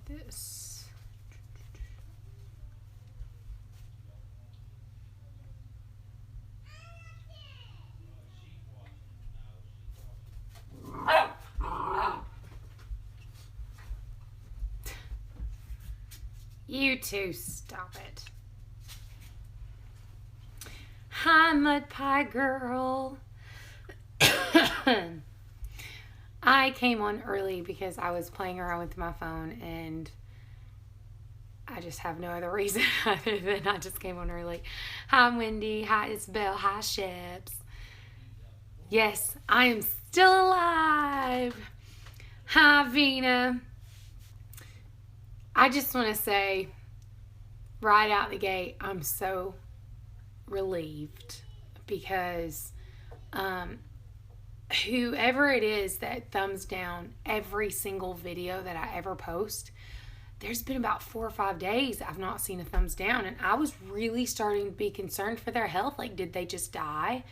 this. You two, stop it. Hi, Mud Pie Girl. I came on early because I was playing around with my phone and I just have no other reason other than I just came on early. Hi, Wendy. Hi, Isabel. Hi, Ships. Yes, I am still alive. Hi, Vina. I just want to say right out the gate, I'm so relieved because whoever it is that thumbs down every single video that I ever post, there's been about 4 or 5 days I've not seen a thumbs down, and I was really starting to be concerned for their health. Like, did they just die?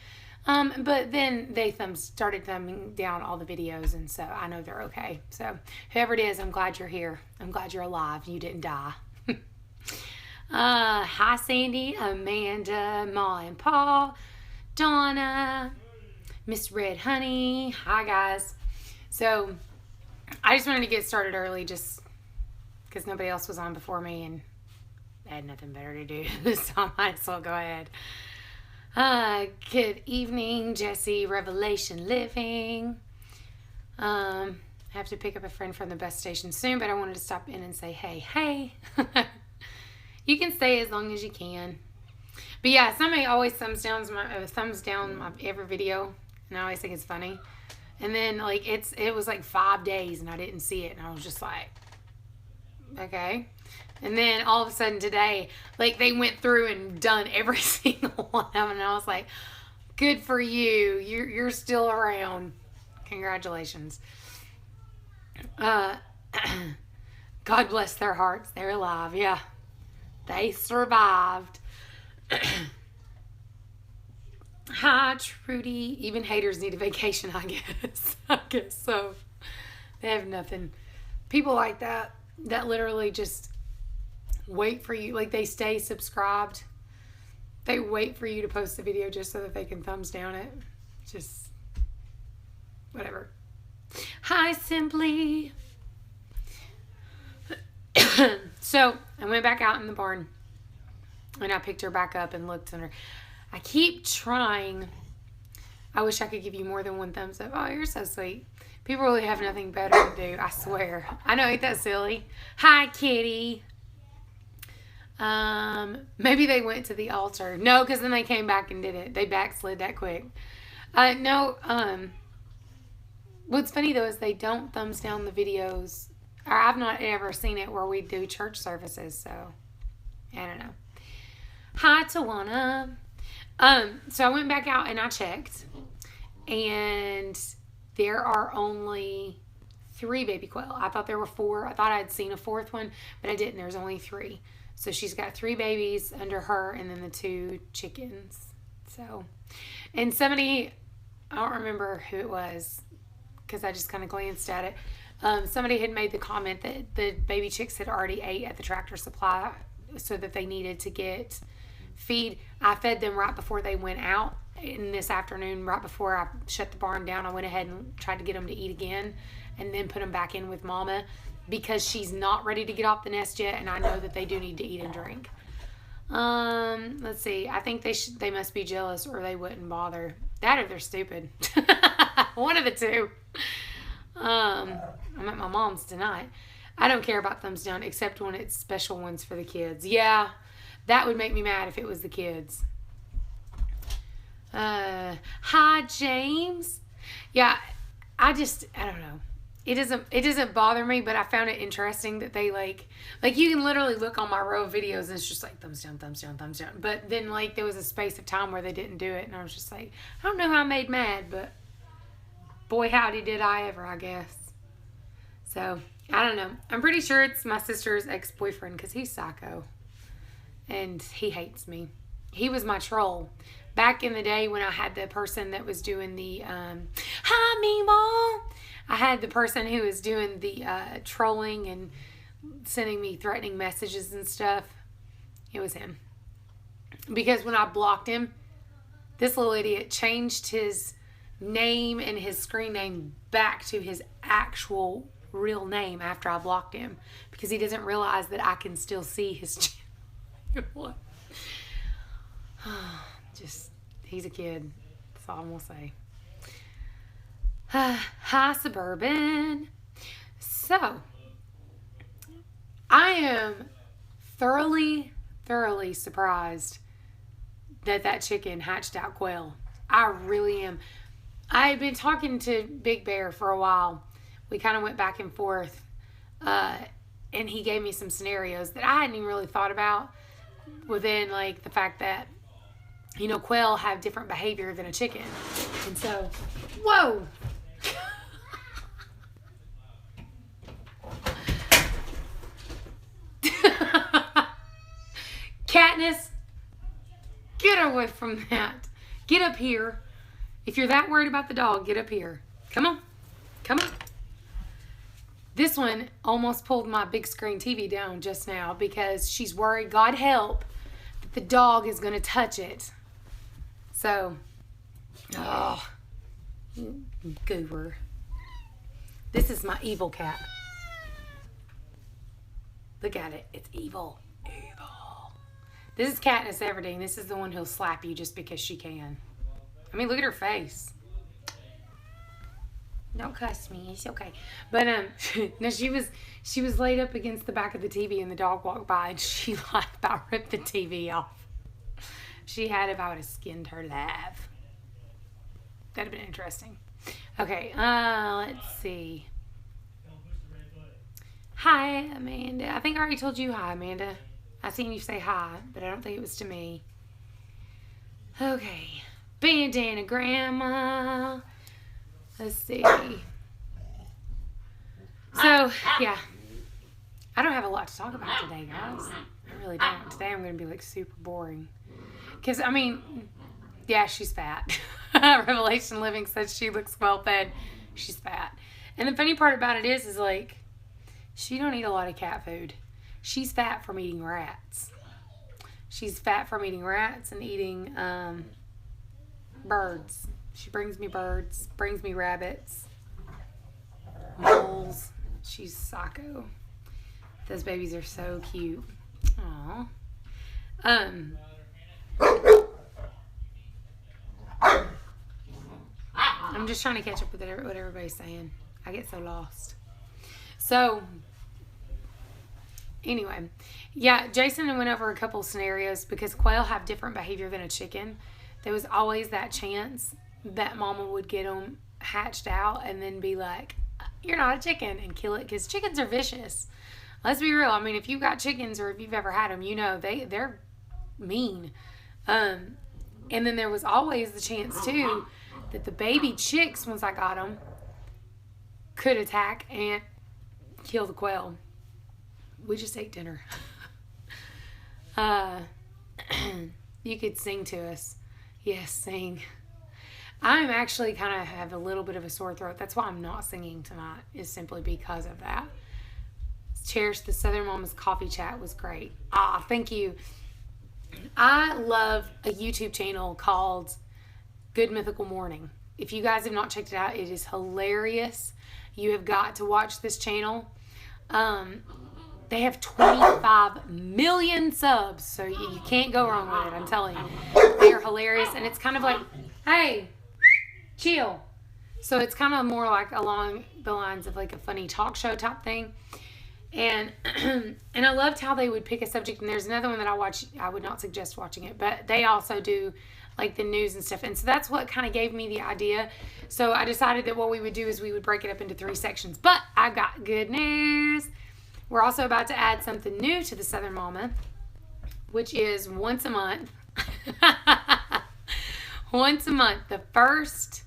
But then they started thumbing down all the videos, and so I know they're okay. So whoever it is, I'm glad you're here. I'm glad you're alive. You didn't die. Hi, Sandy, Amanda, Ma and Paul, Donna, Miss Red Honey. Hi, guys. So I just wanted to get started early just because nobody else was on before me and I had nothing better to do, so I might as well go ahead. Good evening, Jesse, Revelation Living. I have to pick up a friend from the bus station soon, but I wanted to stop in and say hey. You can stay as long as you can. But yeah, somebody always thumbs down my every video, and I always think it's funny. And then like it was like 5 days and I didn't see it, and I was just like, okay. And then all of a sudden today, like they went through and done every single one of them, and I was like, good for you. You're still around. Congratulations. God bless their hearts. They're alive. Yeah. They survived. Hi, Trudy. Even haters need a vacation, I guess. I guess so. They have nothing. People like that literally just wait for you. Like, they stay subscribed. They wait for you to post the video just so that they can thumbs down it. Just whatever. Hi, Simply. So I went back out in the barn and I picked her back up and looked at her. I keep trying. I wish I could give you more than one thumbs up. Oh, you're so sweet. People really have nothing better to do, I swear. I know, ain't that silly? Hi, Kitty. Maybe they went to the altar. No, because then they came back and did it. They backslid that quick. No, what's funny though is they don't thumbs down the videos. Or I've not ever seen it where we do church services, so I don't know. Hi, Tawana. So I went back out and I checked, and there are only 3 baby quail. I thought there were 4. I thought I'd seen a 4th one, but I didn't. There's only 3. So she's got 3 babies under her and then the 2 chickens. So, and somebody, I don't remember who it was because I just kind of glanced at it. Somebody had made the comment that the baby chicks had already ate at the Tractor Supply, so that they needed to get feed. I fed them right before they went out. And this afternoon, right before I shut the barn down, I went ahead and tried to get them to eat again and then put them back in with Mama because she's not ready to get off the nest yet, and I know that they do need to eat and drink. Let's see. I think they must be jealous or they wouldn't bother. That or they're stupid. One of the two. I'm at my mom's tonight. I don't care about thumbs down except when it's special ones for the kids. Yeah, that would make me mad if it was the kids. Hi, James. Yeah, I don't know. It doesn't bother me, but I found it interesting that they like you can literally look on my row of videos and it's just like thumbs down, thumbs down, thumbs down. But then like there was a space of time where they didn't do it, and I was just like, I don't know how I made mad, but boy howdy did I ever, I guess. So I don't know. I'm pretty sure it's my sister's ex-boyfriend because he's psycho and he hates me. He was my troll. Back in the day when I had the person that was doing the, hi, Meemaw. I had the person who was doing the trolling and sending me threatening messages and stuff, it was him. Because when I blocked him, this little idiot changed his name and his screen name back to his actual real name after I blocked him, because he doesn't realize that I can still see his channel. What? Just, he's a kid. That's all I'm going to say. Hi, Suburban. So, I am thoroughly surprised that chicken hatched out quail. I really am. I had been talking to Big Bear for a while. We kind of went back and forth, and he gave me some scenarios that I hadn't even really thought about, within like the fact that, you know, quail have different behavior than a chicken. And so, whoa! Katniss, get away from that. Get up here. If you're that worried about the dog, get up here. Come on. Come on. This one almost pulled my big screen TV down just now because she's worried, God help, that the dog is going to touch it. So, oh, goober. This is my evil cat. Look at it. It's evil. Evil. This is Katniss Everdeen. This is the one who'll slap you just because she can. I mean, look at her face. Don't cuss me. It's okay. But no, she was laid up against the back of the TV, and the dog walked by, and she like about ripped the TV off. She had, if I would have skinned her alive. That'd have been interesting. Okay, let's see. Hi, Amanda. I think I already told you hi, Amanda. I seen you say hi, but I don't think it was to me. Okay. Bandana Grandma. Let's see. So, yeah. I don't have a lot to talk about today, guys. I really don't. Today I'm going to be, like, super boring. Because, I mean, yeah, she's fat. Revelation Living says she looks well fed. She's fat. And the funny part about it is like, she don't eat a lot of cat food. She's fat from eating rats. She's fat from eating rats and eating birds. She brings me birds, brings me rabbits, moles. She's psycho. Those babies are so cute. Aww. I'm just trying to catch up with what everybody's saying. I get so lost. So, anyway, yeah, Jason went over a couple scenarios because quail have different behavior than a chicken. There was always that chance that mama would get them hatched out and then be like, you're not a chicken, and kill it, because chickens are vicious. Let's be real. I mean, if you've got chickens or if you've ever had them, you know they're mean. And then there was always the chance too that the baby chicks, once I got them, could attack and kill the quail. We just ate dinner. You could sing to us. Yes, sing. I'm actually kind of have a little bit of a sore throat. That's why I'm not singing tonight, is simply because of that. Cherish the Southern Mama's Coffee Chat was great. Thank you. I love a YouTube channel called Good Mythical Morning. If you guys have not checked it out, it is hilarious. You have got to watch this channel. They have 25 million subs, so you can't go wrong with it, I'm telling you. They are hilarious, and it's kind of like, hey, chill. So it's kind of more like along the lines of like a funny talk show type thing. And and I loved how they would pick a subject. And there's another one that I watch. I would not suggest watching it, but they also do like the news and stuff. And so that's what kind of gave me the idea. So I decided that what we would do is we would break it up into 3 sections. But I got good news. We're also about to add something new to the Southern Mama, which is once a month. Once a month, the first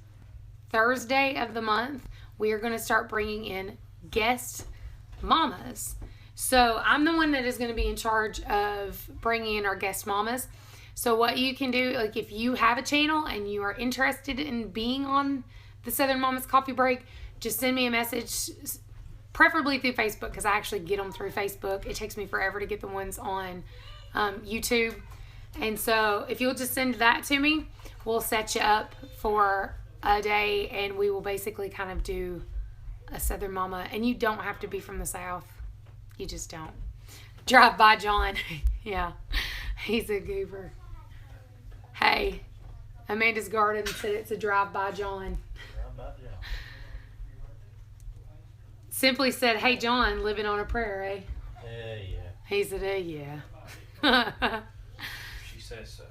Thursday of the month, we are going to start bringing in guest mamas. So I'm the one that is going to be in charge of bringing in our guest mamas. So what you can do, like if you have a channel and you are interested in being on the Southern Mama's Coffee Break, just send me a message preferably through Facebook because I actually get them through Facebook. It takes me forever to get the ones on YouTube. And so if you'll just send that to me, we'll set you up for a day and we will basically kind of do a Southern Mama. And you don't have to be from the South. You just don't. Drive by John. Yeah, he's a goober. Hey, Amanda's garden said it's a drive by John. Simply said, hey, John, living on a prayer, eh? Yeah. He said, yeah. She says so.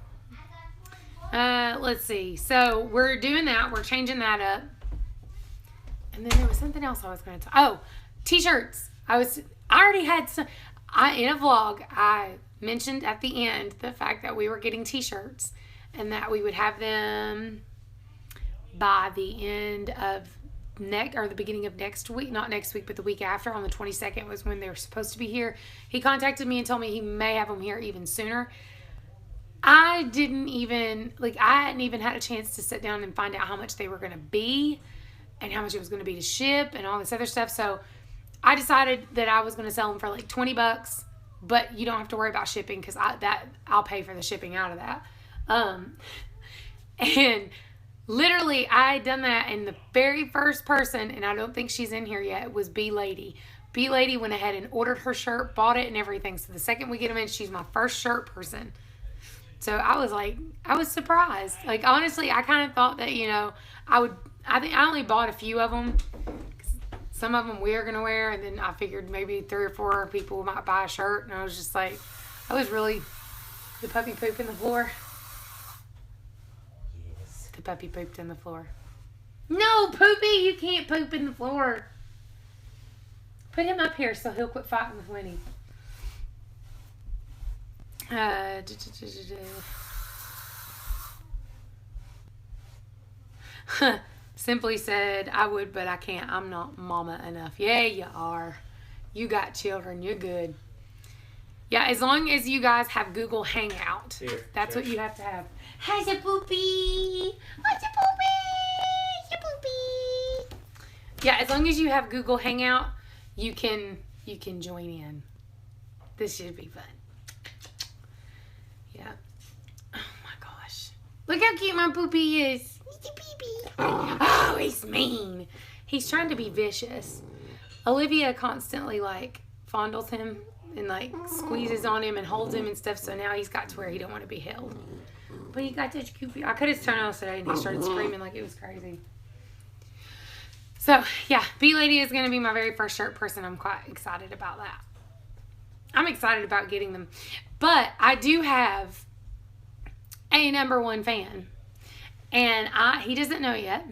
Let's see. So we're doing that. We're changing that up. And then there was something else I was going to talk. Oh, t-shirts. I already had some. In a vlog, I mentioned at the end the fact that we were getting t-shirts and that we would have them by the end of the beginning of next week. Not next week, but the week after. On the 22nd was when they were supposed to be here. He contacted me and told me he may have them here even sooner. I hadn't even had a chance to sit down and find out how much they were going to be and how much it was going to be to ship and all this other stuff. So I decided that I was going to sell them for like $20, but you don't have to worry about shipping because I'll pay for the shipping out of that. And literally I had done that, and the very first person, and I don't think she's in here yet, was B Lady. B Lady went ahead and ordered her shirt, bought it and everything. So the second we get them in, she's my first shirt person. So I was surprised. Like, honestly, I kind of thought that, I think I only bought a few of them. Some of them we're going to wear, and then I figured maybe 3 or 4 people might buy a shirt, and I was just like, the puppy pooped in the floor. Yes. The puppy pooped in the floor. No, Poopy, you can't poop in the floor. Put him up here so he'll quit fighting with Winnie. Simply said, I would, but I can't. I'm not mama enough. Yeah, you are. You got children. You're good. Yeah, as long as you guys have Google Hangout. Here, that's what you have to have. How's a poopy? What's a poopy? Your poopy. Yeah, as long as you have Google Hangout, you can join in. This should be fun. Yeah. Oh my gosh. Look how cute my poopy is. He's a baby. Oh, he's mean. He's trying to be vicious. Olivia constantly fondles him and squeezes on him and holds him and stuff. So now he's got to where he don't want to be held. But he got such cute. I cut his toenails today and he started screaming like it was crazy. So yeah, B Lady is going to be my very first shirt person. I'm quite excited about that. I'm excited about getting them. But I do have a #1 fan. And he doesn't know yet.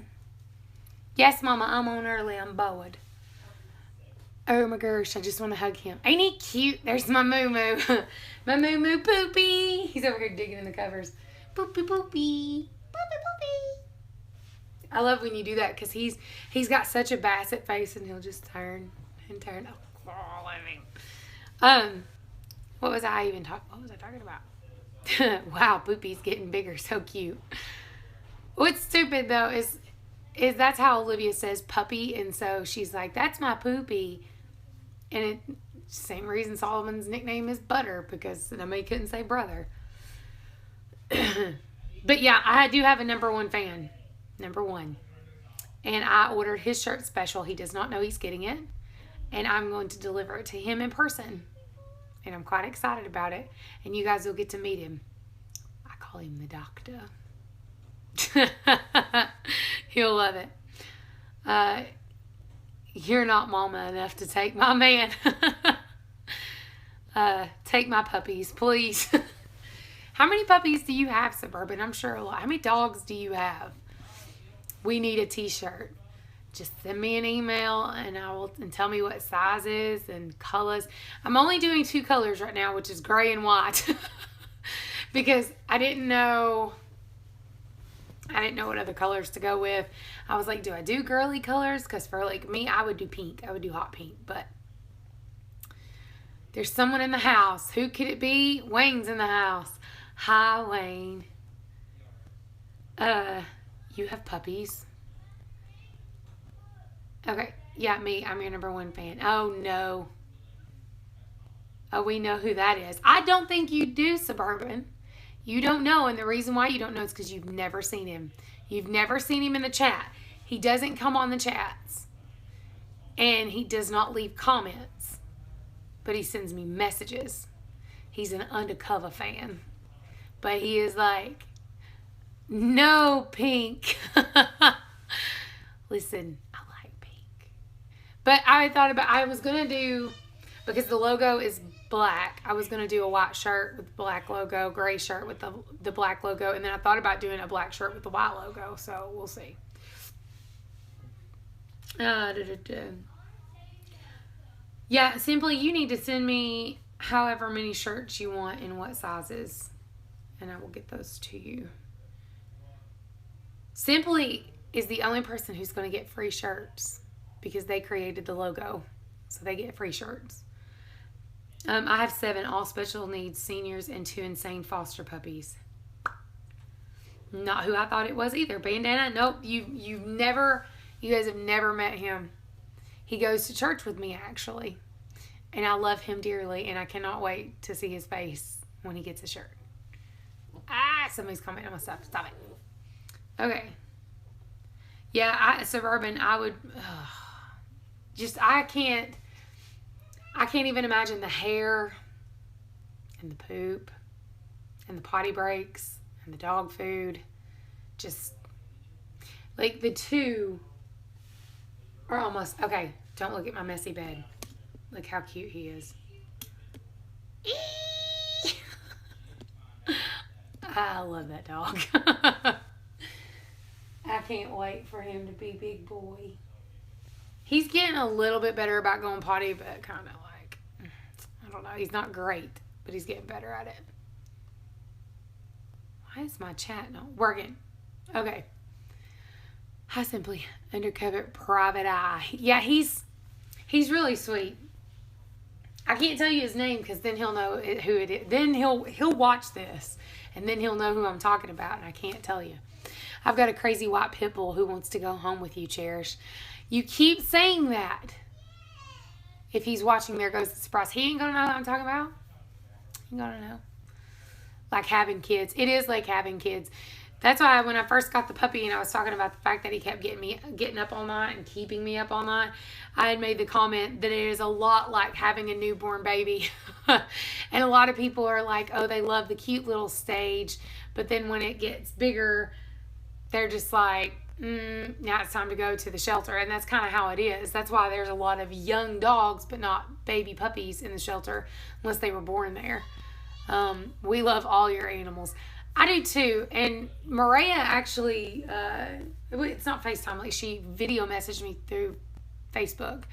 Yes, Mama, I'm on early. I'm bored. Oh my gosh, I just want to hug him. Ain't he cute? There's my moo-moo. My moo-moo Poopy. He's over here digging in the covers. Poopy, poopy. Poopy, poopy. I love when you do that because he's got such a basset face and he'll just turn and turn. Oh, what was I talking about? Wow, Poopy's getting bigger. So cute. What's stupid though is that's how Olivia says puppy, and so she's like, that's my Poopy. And same reason Solomon's nickname is Butter, because nobody couldn't say brother. But yeah, I do have a #1 fan. #1. And I ordered his shirt special. He does not know he's getting it. And I'm going to deliver it to him in person. And I'm quite excited about it. And you guys will get to meet him. I call him the doctor. He'll love it. You're not mama enough to take my man. Take my puppies, please. How many puppies do you have, Suburban? I'm sure a lot. How many dogs do you have? We need a t-shirt. Just send me an email and tell me what sizes and colors. I'm only doing 2 colors right now, which is gray and white. Because I didn't know what other colors to go with. I was like, do I do girly colors? Because for me, I would do pink. I would do hot pink. But there's someone in the house. Who could it be? Wayne's in the house. Hi, Wayne. You have puppies? Okay. Yeah, me. I'm your number one fan. Oh, no. Oh, we know who that is. I don't think you do, Suburban. You don't know, and the reason why you don't know is because you've never seen him. You've never seen him in the chat. He doesn't come on the chats, and he does not leave comments, but he sends me messages. He's an undercover fan, but he is like, no, Pink. Listen, I like Pink, but I was gonna do, because the logo is black, I was gonna do a white shirt with black logo, gray shirt with the black logo, and then I thought about doing a black shirt with the white logo, so we'll see. Yeah, simply you need to send me however many shirts you want in what sizes, and I will get those to you. Simply is the only person who's going to get free shirts because they created the logo, so they get free shirts. I have 7 all special needs seniors and 2 insane foster puppies. Not who I thought it was either. Bandana, nope. You guys have never met him. He goes to church with me, actually, and I love him dearly, and I cannot wait to see his face when he gets a shirt. Somebody's commenting on my stuff. Stop it. Okay. Yeah, Suburban, I would I can't even imagine the hair and the poop and the potty breaks and the dog food. Just like the two are almost, okay, don't look at my messy bed. Look how cute he is. I love that dog. I can't wait for him to be big boy. He's getting a little bit better about going potty, but kind of like, I don't know. He's not great, but he's getting better at it. Why is my chat not working? Okay. Hi, Simply. Undercover Private Eye. Yeah, he's really sweet. I can't tell you his name because then he'll know who it is. Then he'll watch this, and then he'll know who I'm talking about, and I can't tell you. I've got a crazy white pit bull who wants to go home with you, Cherish. You keep saying that. If he's watching, there goes the surprise. He ain't going to know what I'm talking about. He ain't going to know. Like having kids. It is like having kids. That's why when I first got the puppy and I was talking about the fact that he kept getting up all night and keeping me up all night, I had made the comment that it is a lot like having a newborn baby. And a lot of people are like, oh, they love the cute little stage. But then when it gets bigger, they're just like, now it's time to go to the shelter. And that's kind of how it is. That's why there's a lot of young dogs, but not baby puppies in the shelter unless they were born there. We love all your animals. I do too. And Maria actually, it's not FaceTime, like she video messaged me through Facebook.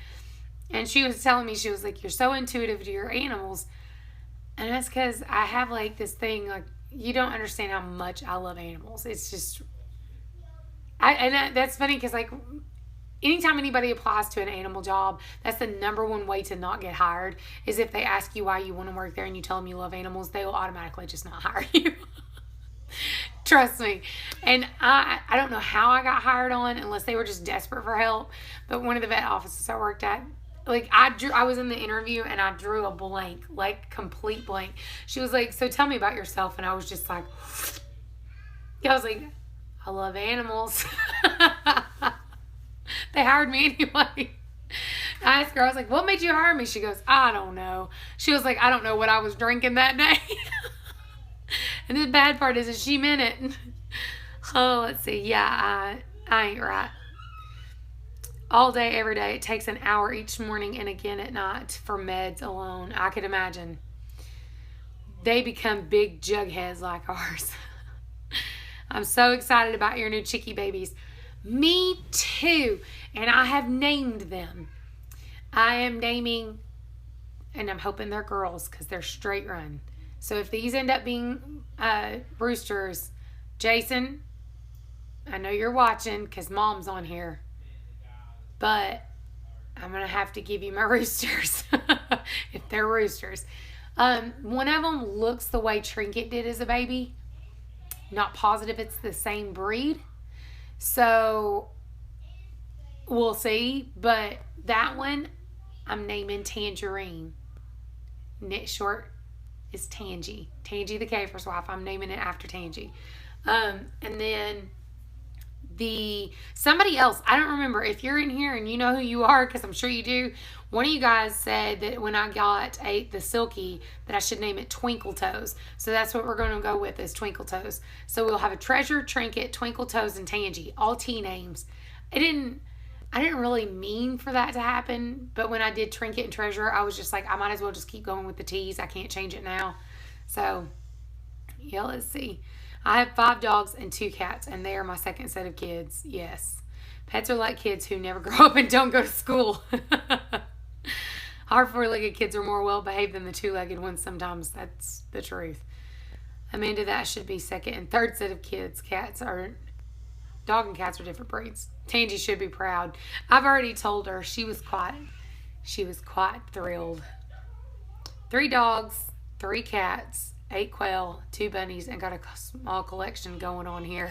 And she was telling me, she was like, you're so intuitive to your animals. And that's because I have like this thing, like, you don't understand how much I love animals. It's just, that's funny because like, anytime anybody applies to an animal job, that's the number one way to not get hired, is if they ask you why you want to work there and you tell them you love animals, they will automatically just not hire you. Trust me. And I don't know how I got hired on unless they were just desperate for help. But one of the vet offices I worked at, like I was in the interview and I drew a blank, like complete blank. She was like, so tell me about yourself. And I was just like, I was like, I love animals. They hired me anyway. I asked her, I was like, what made you hire me? She goes, I don't know. She was like, I don't know what I was drinking that day. And the bad part is that she meant it. Oh, let's see. Yeah, I ain't right. All day, every day. It takes an hour each morning and again at night for meds alone. I could imagine. They become big jugheads like ours. I'm so excited about your new chickie babies. Me too. And I have named them. I am naming, and I'm hoping they're girls because they're straight run. So if these end up being roosters, Jason, I know you're watching because Mom's on here, but I'm going to have to give you my roosters if they're roosters. One of them looks the way Trinket did as a baby. Not positive it's the same breed. So We'll see. But that one, I'm naming Tangerine. Short is Tangy. Tangy the Cafer's wife. I'm naming it after Tangy. And then somebody else, I don't remember. If you're in here and you know who you are, because I'm sure you do, one of you guys said that when I got the Silky that I should name it Twinkle Toes. So that's what we're going to go with, is Twinkle Toes. So we'll have a Treasure, Trinket, Twinkle Toes, and Tangy, all T names. I didn't really mean for that to happen, but when I did Trinket and Treasure, I was just like, I might as well just keep going with the T's. I can't change it now. So yeah, let's see. I have 5 dogs and 2 cats, and they are my second set of kids. Yes. Pets are like kids who never grow up and don't go to school. Our 4-legged kids are more well-behaved than the 2-legged ones sometimes. That's the truth. Amanda, that should be second and third set of kids. Dog and cats are different breeds. Tangy should be proud. I've already told her. She was quite thrilled. 3 dogs, 3 cats, 8 quail, 2 bunnies, and got a small collection going on here.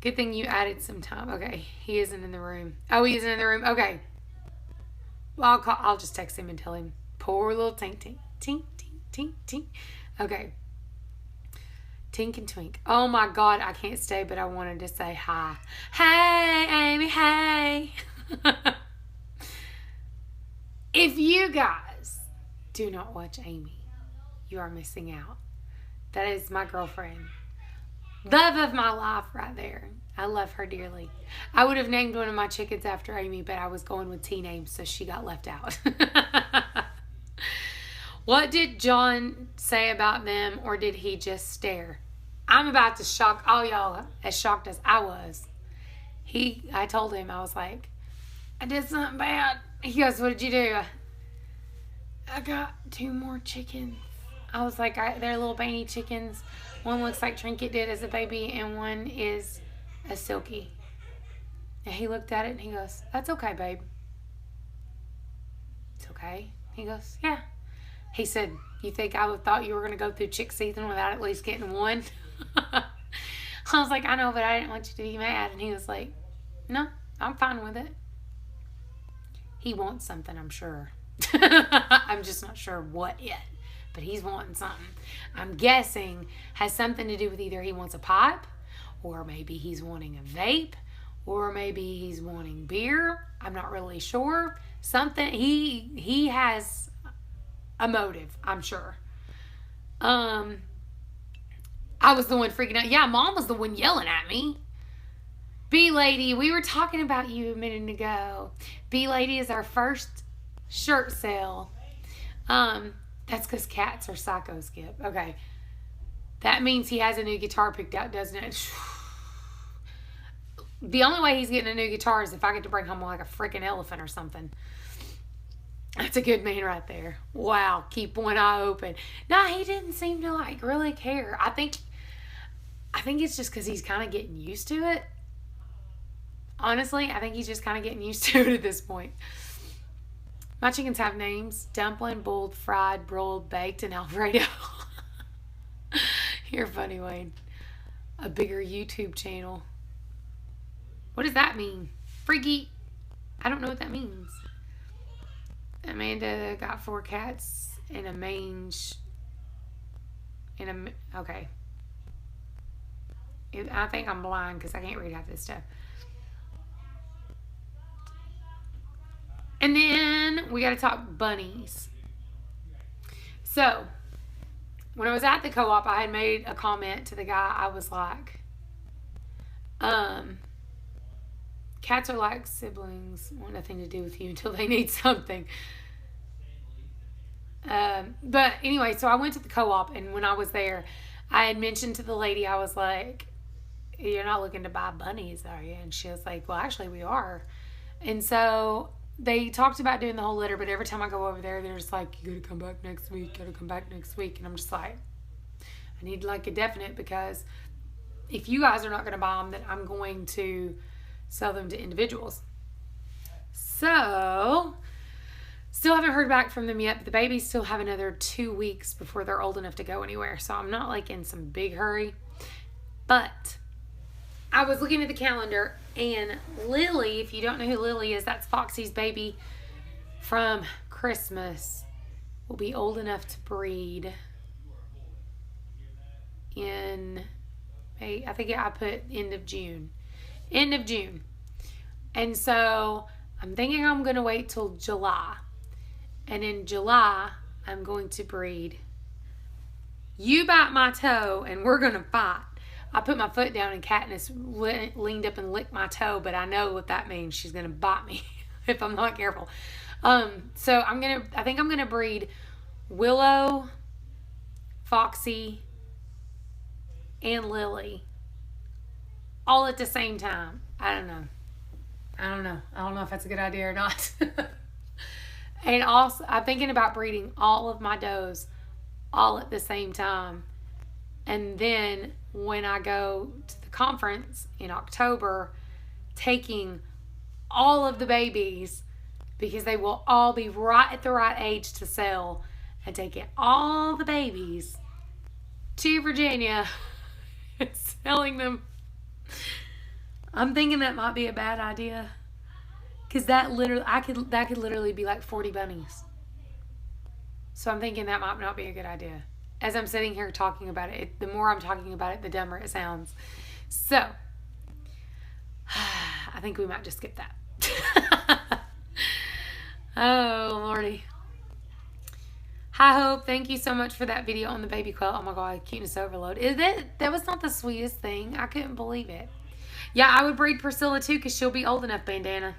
Good thing you added some time. Okay, he isn't in the room. Oh, he isn't in the room. Okay. Well, I'll just text him and tell him. Poor little tink, tink, tink, tink, tink, tink. Okay. Tink and Twink. Oh my God, I can't stay, but I wanted to say hi. Hey, Amy, hey. If you guys do not watch Amy, you are missing out. That is my girlfriend. Love of my life right there. I love her dearly. I would have named one of my chickens after Amy, but I was going with T names, so she got left out. What did John say about them, or did he just stare? I'm about to shock all y'all as shocked as I was. I told him, I was like, I did something bad. He goes, what did you do? I got 2 more chickens. I was like, they're little baby chickens. One looks like Trinket did as a baby, and one is a Silky. And he looked at it and he goes, that's okay, babe. It's okay. He goes, yeah. He said, you think I thought you were going to go through chick season without at least getting one? I was like, I know, but I didn't want you to be mad. And he was like, no, I'm fine with it. He wants something, I'm sure. I'm just not sure what yet. But he's wanting something. I'm guessing has something to do with either he wants a pipe, or maybe he's wanting a vape, or maybe he's wanting beer. I'm not really sure. Something, he has a motive, I'm sure. I was the one freaking out. Yeah, Mom was the one yelling at me. B-Lady, we were talking about you a minute ago. B-Lady is our first shirt sale. That's because cats are psycho, Skip. Okay. That means he has a new guitar picked out, doesn't it? The only way he's getting a new guitar is if I get to bring home like a freaking elephant or something. That's a good man right there. Wow. Keep one eye open. No, he didn't seem to like really care. I think it's just because he's kind of getting used to it. Honestly, I think he's just kind of getting used to it at this point. My chickens have names: dumpling, boiled, fried, broiled, baked, and Alfredo. You're funny, Wayne. A bigger YouTube channel. What does that mean? Freaky. I don't know what that means. Amanda got 4 cats in a mange. Okay. I think I'm blind because I can't read half this stuff. And then we got to talk bunnies. So, when I was at the co-op, I had made a comment to the guy. I was like, cats are like siblings, want nothing to do with you until they need something. But anyway, so I went to the co-op, and when I was there, I had mentioned to the lady, I was like, you're not looking to buy bunnies, are you? And she was like, well, actually we are. And so they talked about doing the whole litter, but every time I go over there, they're just like, you gotta come back next week, and I'm just like, I need like a definite, because if you guys are not going to buy them, then I'm going to sell them to individuals. So still haven't heard back from them yet, but the babies still have another 2 weeks before they're old enough to go anywhere, so I'm not like in some big hurry. But I was looking at the calendar, and Lily, if you don't know who Lily is, that's Foxy's baby from Christmas, will be old enough to breed in May. I think I put end of June. End of June. And so I'm thinking I'm going to wait till July. And in July, I'm going to breed. You bite my toe and we're going to fight. I put my foot down and Katniss leaned up and licked my toe, but I know what that means. She's going to bite me if I'm not careful. So I think I'm going to breed Willow, Foxy, and Lily all at the same time. I don't know if that's a good idea or not. And also, I'm thinking about breeding all of my does all at the same time. And then when I go to the conference in October, taking all of the babies, because they will all be right at the right age to sell, and taking all the babies to Virginia and selling them. I'm thinking that might be a bad idea. Because that could literally be like 40 bunnies. So I'm thinking that might not be a good idea. As I'm sitting here talking about it, the more I'm talking about it, the dumber it sounds. So, I think we might just skip that. Oh, Lordy. Hi, Hope. Thank you so much for that video on the baby quilt. Oh my God, cuteness overload. That was not the sweetest thing. I couldn't believe it. Yeah, I would breed Priscilla too because she'll be old enough, Bandana.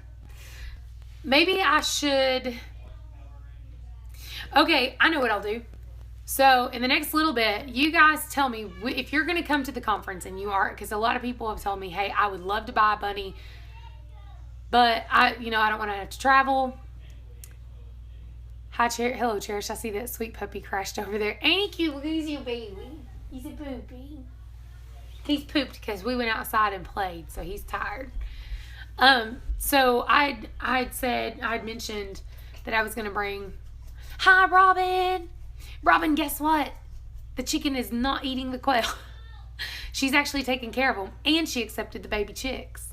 Maybe I should. Okay, I know what I'll do. So in the next little bit, you guys tell me if you're going to come to the conference, and you are, because a lot of people have told me, hey, I would love to buy a bunny, but I don't want to have to travel. Hi, hello, Cherish. I see that sweet puppy crashed over there. Ain't he cute? Look, he's your baby. He's a poopy. He's pooped because we went outside and played, so he's tired. So I'd mentioned that I was going to bring. Hi, Robin. Robin, guess what? The chicken is not eating the quail. She's actually taking care of them, and she accepted the baby chicks.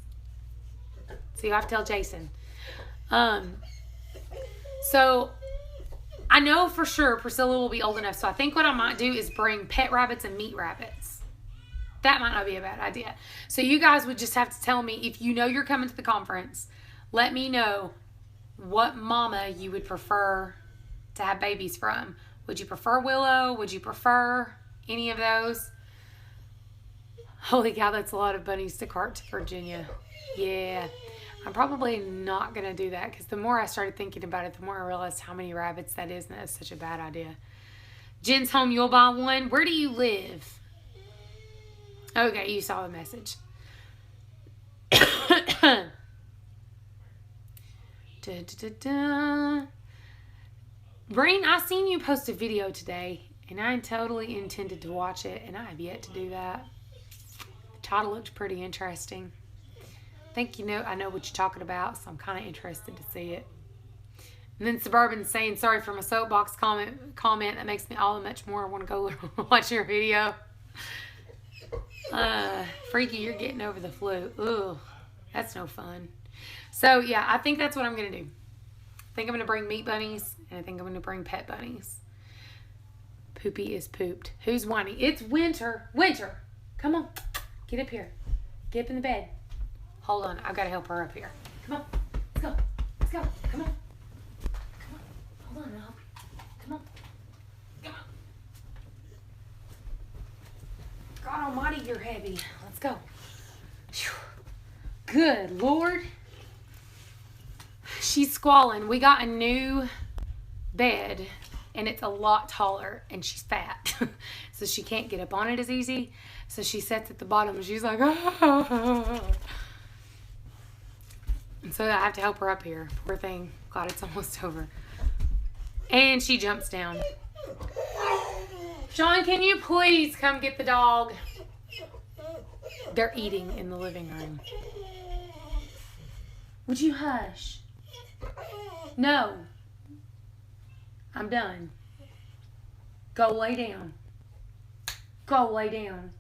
So you have to tell Jason. So I know for sure Priscilla will be old enough. So I think what I might do is bring pet rabbits and meat rabbits. That might not be a bad idea. So you guys would just have to tell me, if you know you're coming to the conference, let me know what mama you would prefer to have babies from. Would you prefer Willow? Would you prefer any of those? Holy cow, that's a lot of bunnies to cart to Virginia. Yeah, I'm probably not going to do that, because the more I started thinking about it, the more I realized how many rabbits that is, and that's such a bad idea. Jen's home, you'll buy one. Where do you live? Okay, you saw the message. Brain, I seen you post a video today, and I totally intended to watch it, and I have yet to do that. The title looked pretty interesting. I think I know what you're talking about, so I'm kind of interested to see it. And then Suburban saying, sorry for my soapbox comment that makes me all the much more want to go watch your video. Freaky, you're getting over the flu. Ugh, that's no fun. So yeah, I think that's what I'm going to do. I think I'm going to bring meat bunnies, and I think I'm going to bring pet bunnies. Poopy is pooped. Who's whining? It's Winter. Winter, come on. Get up here. Get up in the bed. Hold on. I've got to help her up here. Come on. Let's go. Let's go. Come on. Come on. Hold on. I'll help you. Come on. Come on. God almighty, you're heavy. Let's go. Whew. Good Lord. She's squalling. We got a new bed, and it's a lot taller, and she's fat. So she can't get up on it as easy. So she sits at the bottom, and she's like, ah. And so I have to help her up here. Poor thing. God, it's almost over. And she jumps down. Sean, can you please come get the dog? They're eating in the living room. Would you hush? No. I'm done. Go lay down. Go lay down.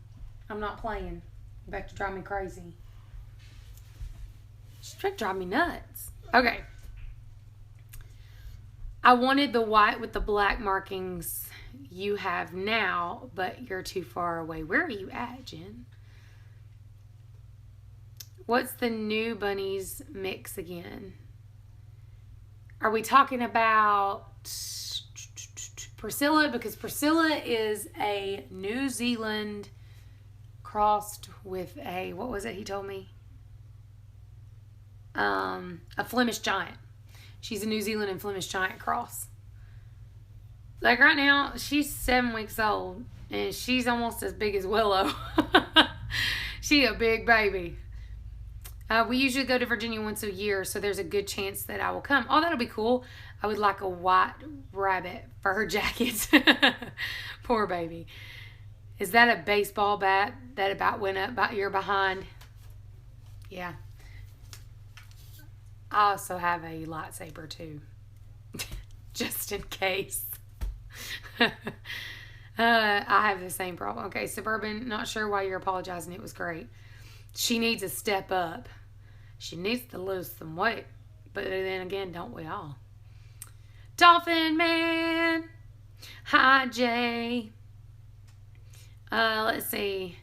I'm not playing. About to drive me crazy. She's about to drive me nuts. Okay. I wanted the white with the black markings you have now, but you're too far away. Where are you at, Jen? What's the new bunnies mix again? Are we talking about Priscilla? Because Priscilla is a New Zealand crossed with a, what was it he told me? A Flemish giant. She's a New Zealand and Flemish giant cross. Like right now, she's 7 weeks old and she's almost as big as Willow. She a big baby. We usually go to Virginia once a year, so there's a good chance that I will come. Oh, that'll be cool. I would like a white rabbit for her jacket. Poor baby. Is that a baseball bat that about went up by your behind? Yeah. I also have a lightsaber too. Just in case. I have the same problem. Okay, Suburban, not sure why you're apologizing. It was great. She needs a step up. She needs to lose some weight. But then again, don't we all? Dolphin Man. Hi, Jay. Let's see.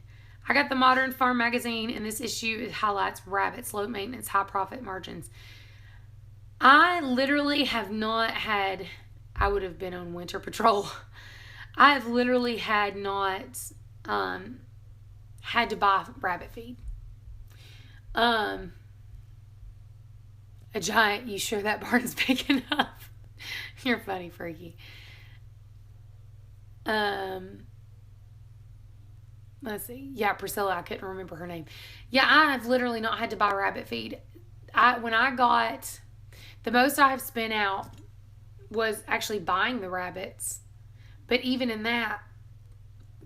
I got the Modern Farm magazine, and this issue it highlights rabbits, low maintenance, high profit margins. I literally have not had, I would have been on winter patrol. I have literally had not had to buy rabbit feed. A giant, you sure that barn's big enough? You're funny, Freaky. Let's see. Yeah, Priscilla, I couldn't remember her name. Yeah, I've literally not had to buy rabbit feed. When I got, the most I have spent out was actually buying the rabbits. But even in that,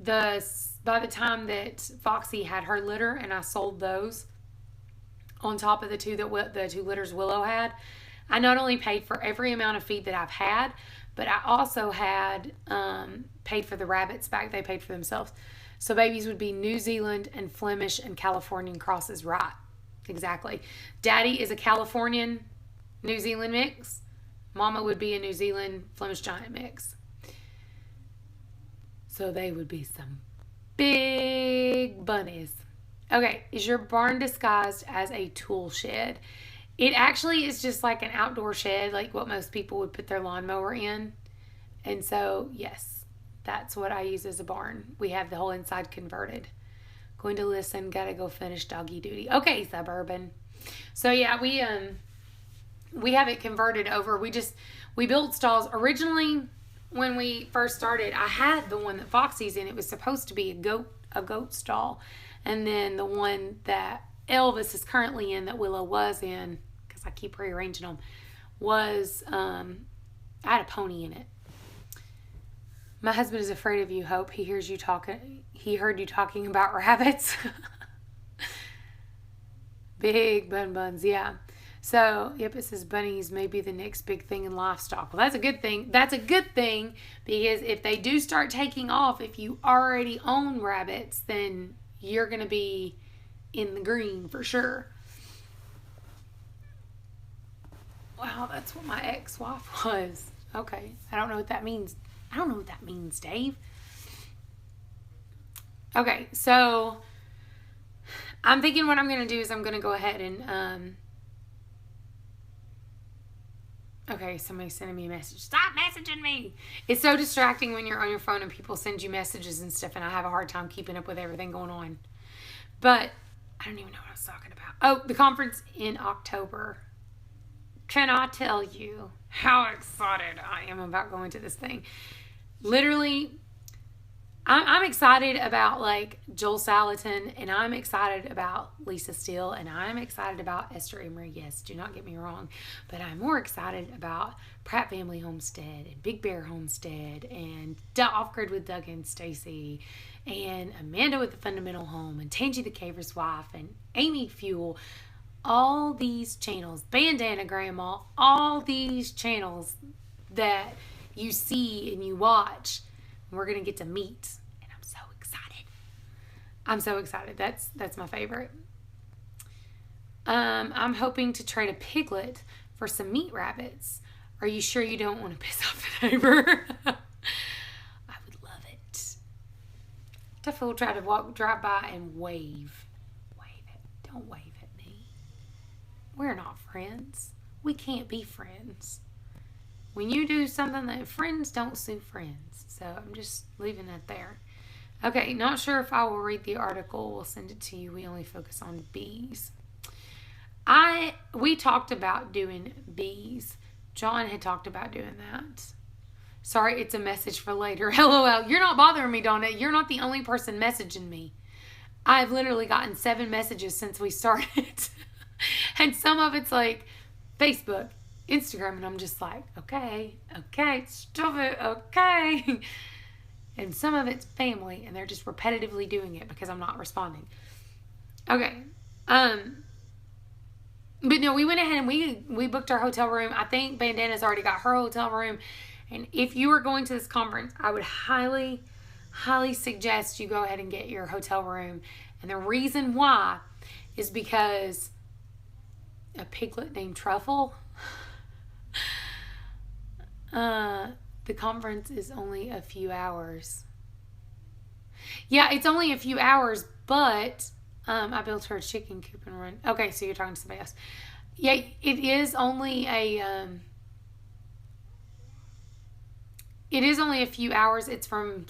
by the time that Foxy had her litter and I sold those, on top of the two litters Willow had, I not only paid for every amount of feed that I've had, but I also had paid for the rabbits back. They paid for themselves. So babies would be New Zealand and Flemish and Californian crosses, right? Exactly. Daddy is a Californian New Zealand mix. Mama would be a New Zealand Flemish giant mix. So they would be some big bunnies. Okay, is your barn disguised as a tool shed? It actually is just like an outdoor shed, like what most people would put their lawnmower in. And so, yes, that's what I use as a barn. We have the whole inside converted. Going to listen, gotta go finish doggy duty. Okay, Suburban. So yeah, we have it converted over. We built stalls. Originally, when we first started, I had the one that Foxy's in. It was supposed to be a goat stall. And then the one that Elvis is currently in, that Willow was in, because I keep rearranging them, was, I had a pony in it. My husband is afraid of you, Hope. He heard you talking about rabbits. Big buns, yeah. So, yep, it says bunnies may be the next big thing in livestock. Well, that's a good thing. That's a good thing, because if they do start taking off, if you already own rabbits, then you're going to be in the green for sure. Wow, that's what my ex-wife was. Okay, I don't know what that means. I don't know what that means, Dave. Okay, so I'm thinking what I'm going to do is I'm going to go ahead and, okay, somebody's sending me a message. Stop messaging me. It's so distracting when you're on your phone and people send you messages and stuff, and I have a hard time keeping up with everything going on. But I don't even know what I was talking about. Oh, the conference in October. Can I tell you how excited I am about going to this thing? Literally, I'm excited about like Joel Salatin, and I'm excited about Lisa Steele, and I'm excited about Esther Emery. Yes, do not get me wrong, but I'm more excited about Pratt Family Homestead and Big Bear Homestead and Off Grid with Doug and Stacy and Amanda with the Fundamental Home and Tangy the Caver's Wife and Amy Fuel. All these channels, Bandana Grandma, all these channels that you see and you watch. We're going to get to meet, and I'm so excited. I'm so excited. That's my favorite. I'm hoping to trade a piglet for some meat rabbits. Are you sure you don't want to piss off the neighbor? I would love it. Tiffany will try to drive by and wave. Wave it. Don't wave at me. We're not friends. We can't be friends. When you do something that friends don't sue friends. So I'm just leaving that there. Okay, not sure if I will read the article. We'll send it to you. We only focus on bees. We talked about doing bees. John had talked about doing that. Sorry, it's a message for later. LOL. You're not bothering me, Donna. You're not the only person messaging me. I've literally gotten 7 messages since we started. And some of it's like Facebook, Instagram, and I'm just like, okay, stop it, okay. And some of it's family, and they're just repetitively doing it because I'm not responding. Okay. But no, we went ahead and we booked our hotel room. I think Bandana's already got her hotel room. And if you are going to this conference, I would highly, highly suggest you go ahead and get your hotel room. And the reason why is because a piglet named Truffle, the conference is only a few hours. Yeah, it's only a few hours, but I built her a chicken coop and run. Okay, so you're talking to somebody else. Yeah, it is only a few hours. It's from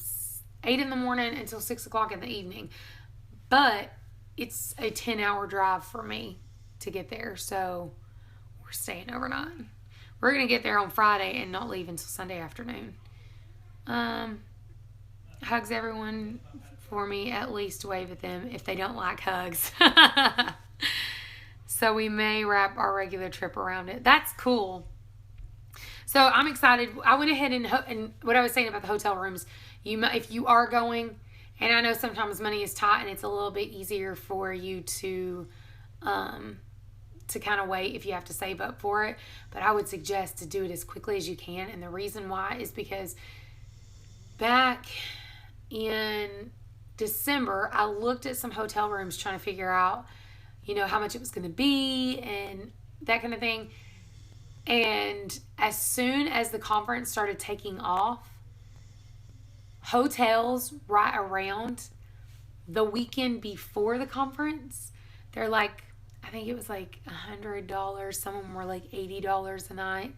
8 in the morning until 6 o'clock in the evening. But it's a 10-hour drive for me to get there. So we're staying overnight. We're going to get there on Friday and not leave until Sunday afternoon. Hugs everyone for me. At least wave at them if they don't like hugs. So we may wrap our regular trip around it. That's cool. So I'm excited. I went ahead and what I was saying about the hotel rooms, if you are going, and I know sometimes money is tight and it's a little bit easier for you to kind of wait if you have to save up for it, but I would suggest to do it as quickly as you can. And the reason why is because back in December, I looked at some hotel rooms trying to figure out, how much it was going to be and that kind of thing. And as soon as the conference started taking off, hotels right around the weekend before the conference, they're like, I think it was like $100. Some of them were like $80 a night.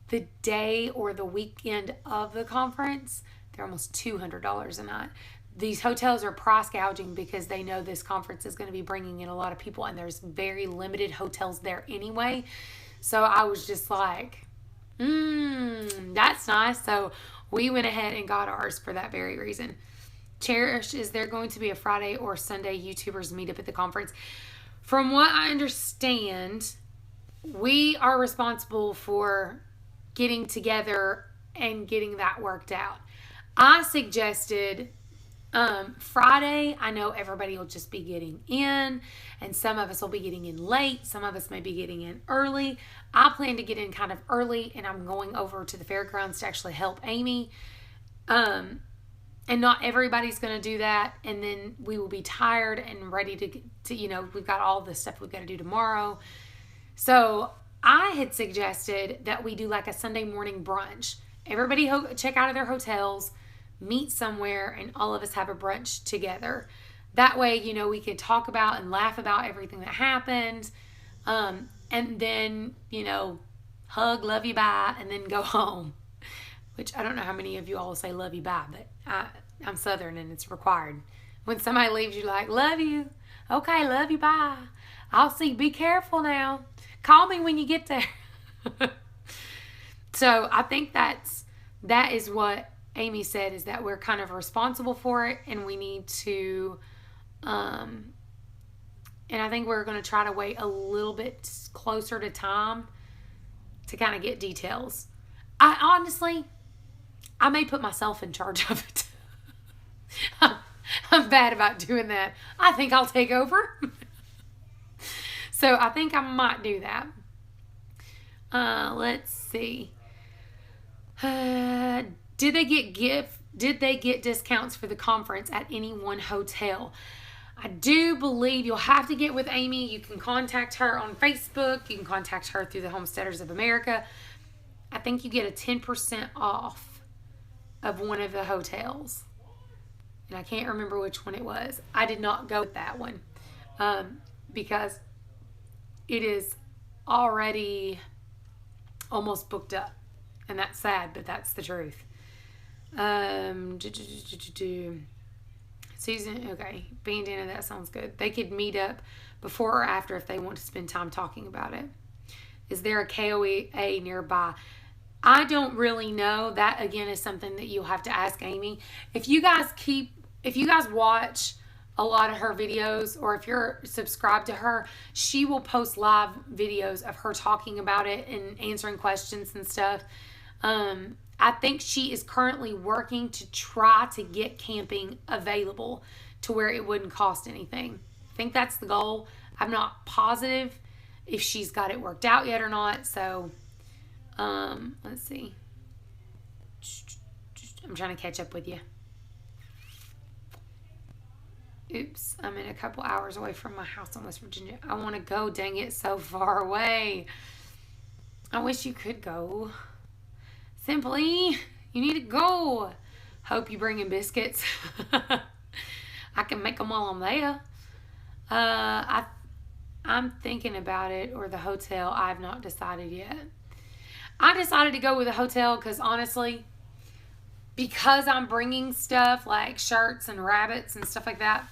The day or the weekend of the conference, they're almost $200 a night. These hotels are price gouging because they know this conference is going to be bringing in a lot of people, and there's very limited hotels there anyway. So I was just like, that's nice. So we went ahead and got ours for that very reason. Cherish, is there going to be a Friday or Sunday YouTubers meetup at the conference? From what I understand, we are responsible for getting together and getting that worked out. I suggested Friday. I know everybody will just be getting in, and some of us will be getting in late. Some of us may be getting in early. I plan to get in kind of early, and I'm going over to the fairgrounds to actually help Amy. And not everybody's going to do that. And then we will be tired and ready to we've got all the stuff we've got to do tomorrow. So I had suggested that we do like a Sunday morning brunch. Everybody check out of their hotels, meet somewhere, and all of us have a brunch together. That way, we could talk about and laugh about everything that happened. And then, hug, love you, bye, and then go home. Which I don't know how many of you all will say love you, bye, but I'm Southern and it's required. When somebody leaves, you're like, love you. Okay, love you, bye. I'll see. Be careful now. Call me when you get there. So I think that is what Amy said, is that we're kind of responsible for it, and we need to, and I think we're going to try to wait a little bit closer to time to kind of get details. I may put myself in charge of it. I'm bad about doing that. I think I'll take over. So I think I might do that. Let's see. Did they get Did they get discounts for the conference at any one hotel? I do believe you'll have to get with Amy. You can contact her on Facebook. You can contact her through the Homesteaders of America. I think you get a 10% off of one of the hotels. And I can't remember which one it was. I did not go with that one because it is already almost booked up. And that's sad, but that's the truth. Susan, okay. Bandana, that sounds good. They could meet up before or after if they want to spend time talking about it. Is there a KOA nearby? I don't really know. That, again, is something that you'll have to ask Amy. If you guys watch a lot of her videos, or if you're subscribed to her, she will post live videos of her talking about it and answering questions and stuff. I think she is currently working to try to get camping available to where it wouldn't cost anything. I think that's the goal. I'm not positive if she's got it worked out yet or not. So, let's see. I'm trying to catch up with you. Oops, I'm in a couple hours away from my house in West Virginia. I want to go, dang it, so far away. I wish you could go. Simply, you need to go. Hope you bring in biscuits. I can make them while I'm there. I'm thinking about it, or the hotel. I have not decided yet. I decided to go with a hotel because honestly, because I'm bringing stuff like shirts and rabbits and stuff like that,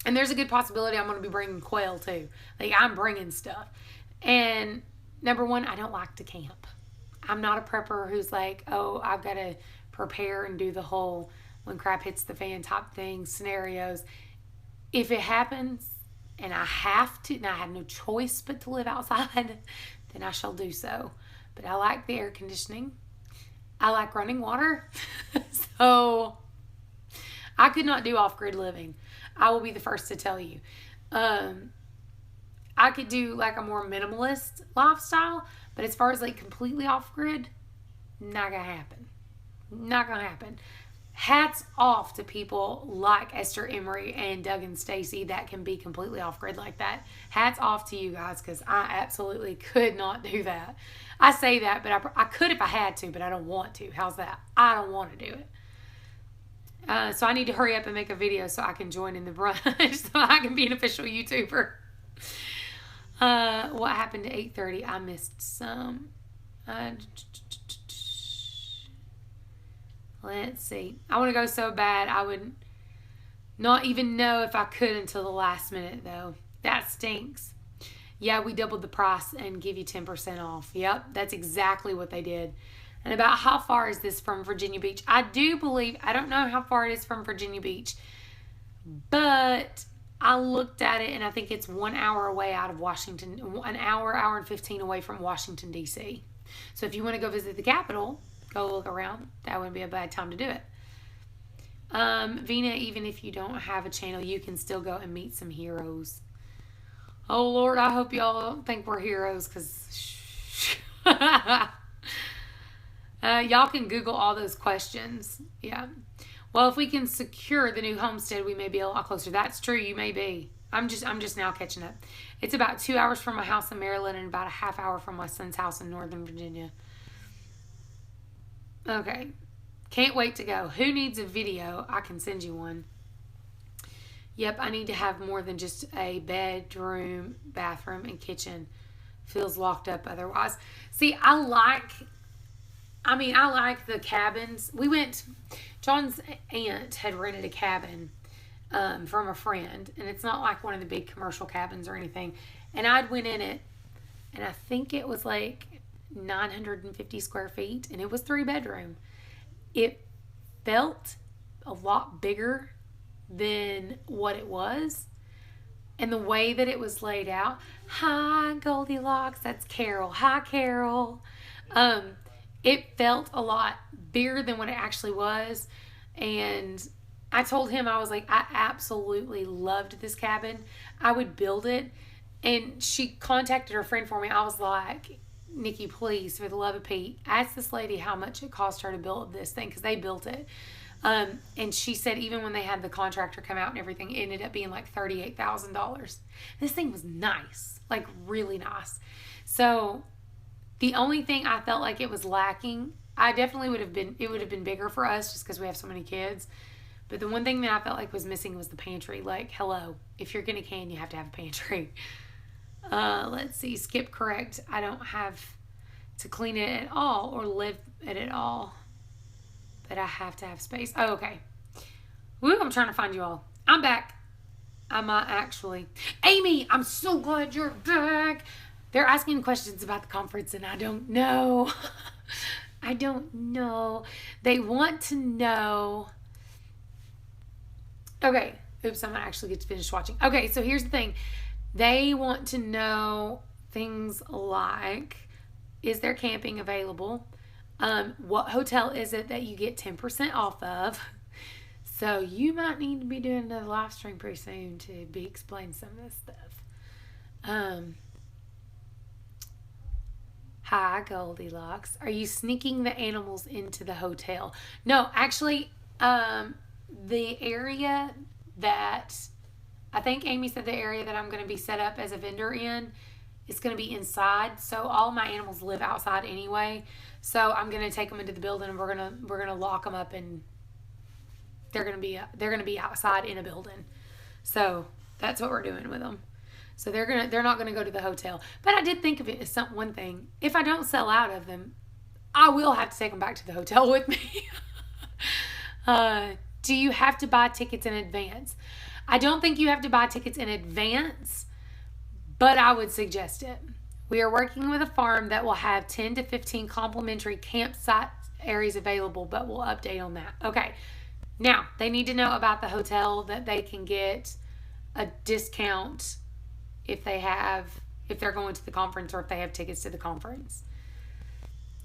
and there's a good possibility I'm going to be bringing quail too. Like, I'm bringing stuff. And number one, I don't like to camp. I'm not a prepper who's like, oh, I've got to prepare and do the whole when crap hits the fan type thing scenarios. If it happens and I have to, and I have no choice but to live outside, then I shall do so. But I like the air conditioning. I like running water. So I could not do off-grid living. I will be the first to tell you. I could do like a more minimalist lifestyle, but as far as like completely off-grid, not gonna happen. Not gonna happen. Hats off to people like Esther Emery and Doug and Stacy that can be completely off-grid like that. Hats off to you guys, because I absolutely could not do that. I say that, but I could if I had to, but I don't want to. How's that? I don't want to do it. So I need to hurry up and make a video so I can join in the brunch so I can be an official YouTuber. What happened to 8:30? I missed some. Let's see. I want to go so bad. I would not even know if I could until the last minute, though. That stinks. Yeah, we doubled the price and give you 10% off. Yep, that's exactly what they did. And about how far is this from Virginia Beach? I do believe, I don't know how far it is from Virginia Beach, but I looked at it and I think it's 1 hour away out of Washington, an hour and 15 away from Washington, D.C. So if you want to go visit the Capitol, go look around. That wouldn't be a bad time to do it. Vina, even if you don't have a channel, you can still go and meet some heroes. Oh, Lord, I hope y'all think we're heroes, because y'all can Google all those questions. Yeah. Well, if we can secure the new homestead, we may be a lot closer. That's true. You may be. I'm just now catching up. It's about 2 hours from my house in Maryland and about a half hour from my son's house in Northern Virginia. Okay. Can't wait to go. Who needs a video? I can send you one. Yep, I need to have more than just a bedroom, bathroom, and kitchen. Feels locked up otherwise. See, I like the cabins. John's aunt had rented a cabin from a friend, and it's not like one of the big commercial cabins or anything. And I'd went in it, and I think it was like 950 square feet, and it was 3-bedroom. It felt a lot bigger than what it was, and the way that it was laid out. Hi, Goldilocks. That's Carol. Hi, Carol. It felt a lot bigger than what it actually was, and I told him, I was like, I absolutely loved this cabin. I would build it. And she contacted her friend for me. I was like, Nikki, please, for the love of Pete, ask this lady how much it cost her to build this thing, because they built it. And she said even when they had the contractor come out and everything, it ended up being like $38,000. This thing was nice, like really nice. So the only thing I felt like it was lacking, I definitely it would have been bigger for us just because we have so many kids. But the one thing that I felt like was missing was the pantry. Like, hello, if you're going to can, you have to have a pantry. Let's see, skip correct. I don't have to clean it at all or live it at all. But I have to have space. Oh, okay. Woo, I'm trying to find you all. I'm back. I might actually. Amy, I'm so glad you're back. They're asking questions about the conference and I don't know. I don't know. They want to know. Okay. Oops, I'm going to actually get to finish watching. Okay, so here's the thing. They want to know things like, is there camping available? What hotel is it that you get 10% off of? So you might need to be doing another live stream pretty soon to be explaining some of this stuff. Hi, Goldilocks. Are you sneaking the animals into the hotel? No, actually, the area that I think Amy said the area that I'm going to be set up as a vendor in is going to be inside. So all my animals live outside anyway. So I'm going to take them into the building and we're going to lock them up and they're going to be outside in a building. So that's what we're doing with them. So they're not going to go to the hotel. But I did think of it as one thing. If I don't sell out of them, I will have to take them back to the hotel with me. Do you have to buy tickets in advance? I don't think you have to buy tickets in advance, but I would suggest it. We are working with a farm that will have 10 to 15 complimentary campsite areas available, but we'll update on that. Okay. Now, they need to know about the hotel that they can get a discount if they're going to the conference or if they have tickets to the conference.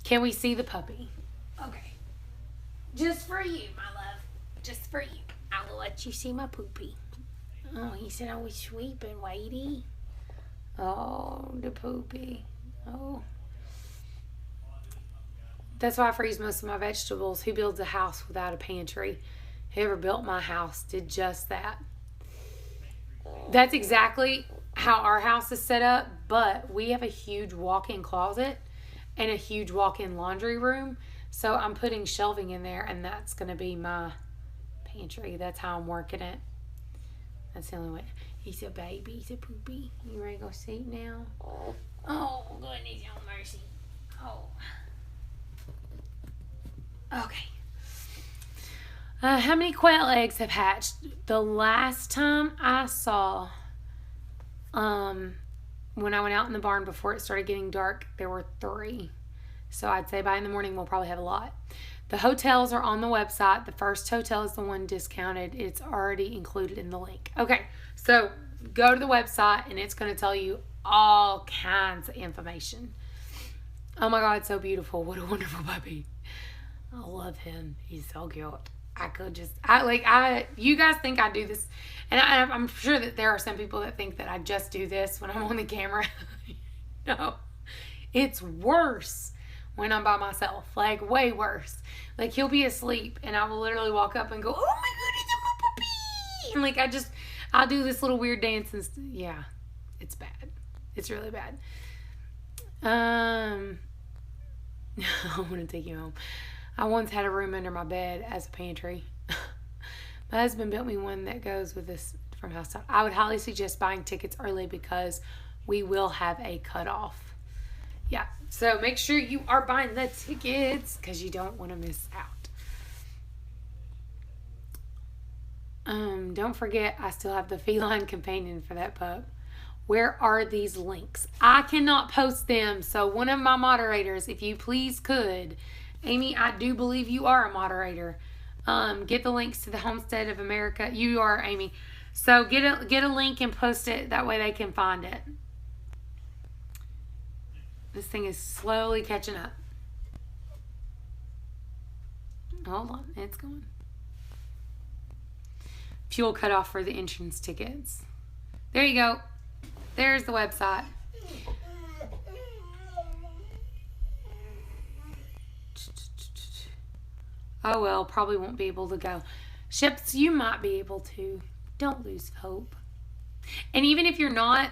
Can we see the puppy? Okay. Just for you, my love. Just for you. I will let you see my poopy. Oh, he said I was sweeping, Whitey. Oh, the poopy. Oh. That's why I freeze most of my vegetables. Who builds a house without a pantry? Whoever built my house did just that. That's exactly how our house is set up, but we have a huge walk-in closet and a huge walk-in laundry room. So I'm putting shelving in there, and that's going to be my pantry. That's how I'm working it. That's the only way. He's a baby. He's a poopy. You ready to go sleep now? Oh, goodness, oh mercy. Oh. Okay. How many quail eggs have hatched? The last time I saw, when I went out in the barn before it started getting dark, there were 3. So I'd say by in the morning we'll probably have a lot. The hotels are on the website. The first hotel is the one discounted. It's already included in the link. Okay, so go to the website and it's going to tell you all kinds of information. Oh my God, it's so beautiful. What a wonderful puppy. I love him. He's so cute. You guys think I do this, and I'm sure that there are some people that think that I just do this when I'm on the camera. No, it's worse when I'm by myself, like way worse. Like he'll be asleep and I will literally walk up and go, oh my goodness, I'm a puppy. And like I'll do this little weird dance and yeah, it's bad. It's really bad. I want to take you home. I once had a room under my bed as a pantry. My husband built me one that goes with this from house top. I would highly suggest buying tickets early because we will have a cutoff. Yeah, so make sure you are buying the tickets because you don't want to miss out. Don't forget, I still have the feline companion for that pup. Where are these links? I cannot post them, so one of my moderators, if you please could, Amy, I do believe you are a moderator. Get the links to the Homestead of America. You are, Amy. So get a link and post it. That way they can find it. This thing is slowly catching up. Hold on. It's going. Fuel cutoff for the entrance tickets. There you go. There's the website. Oh well, probably won't be able to go. Ships, you might be able to. Don't lose hope. And even if you're not,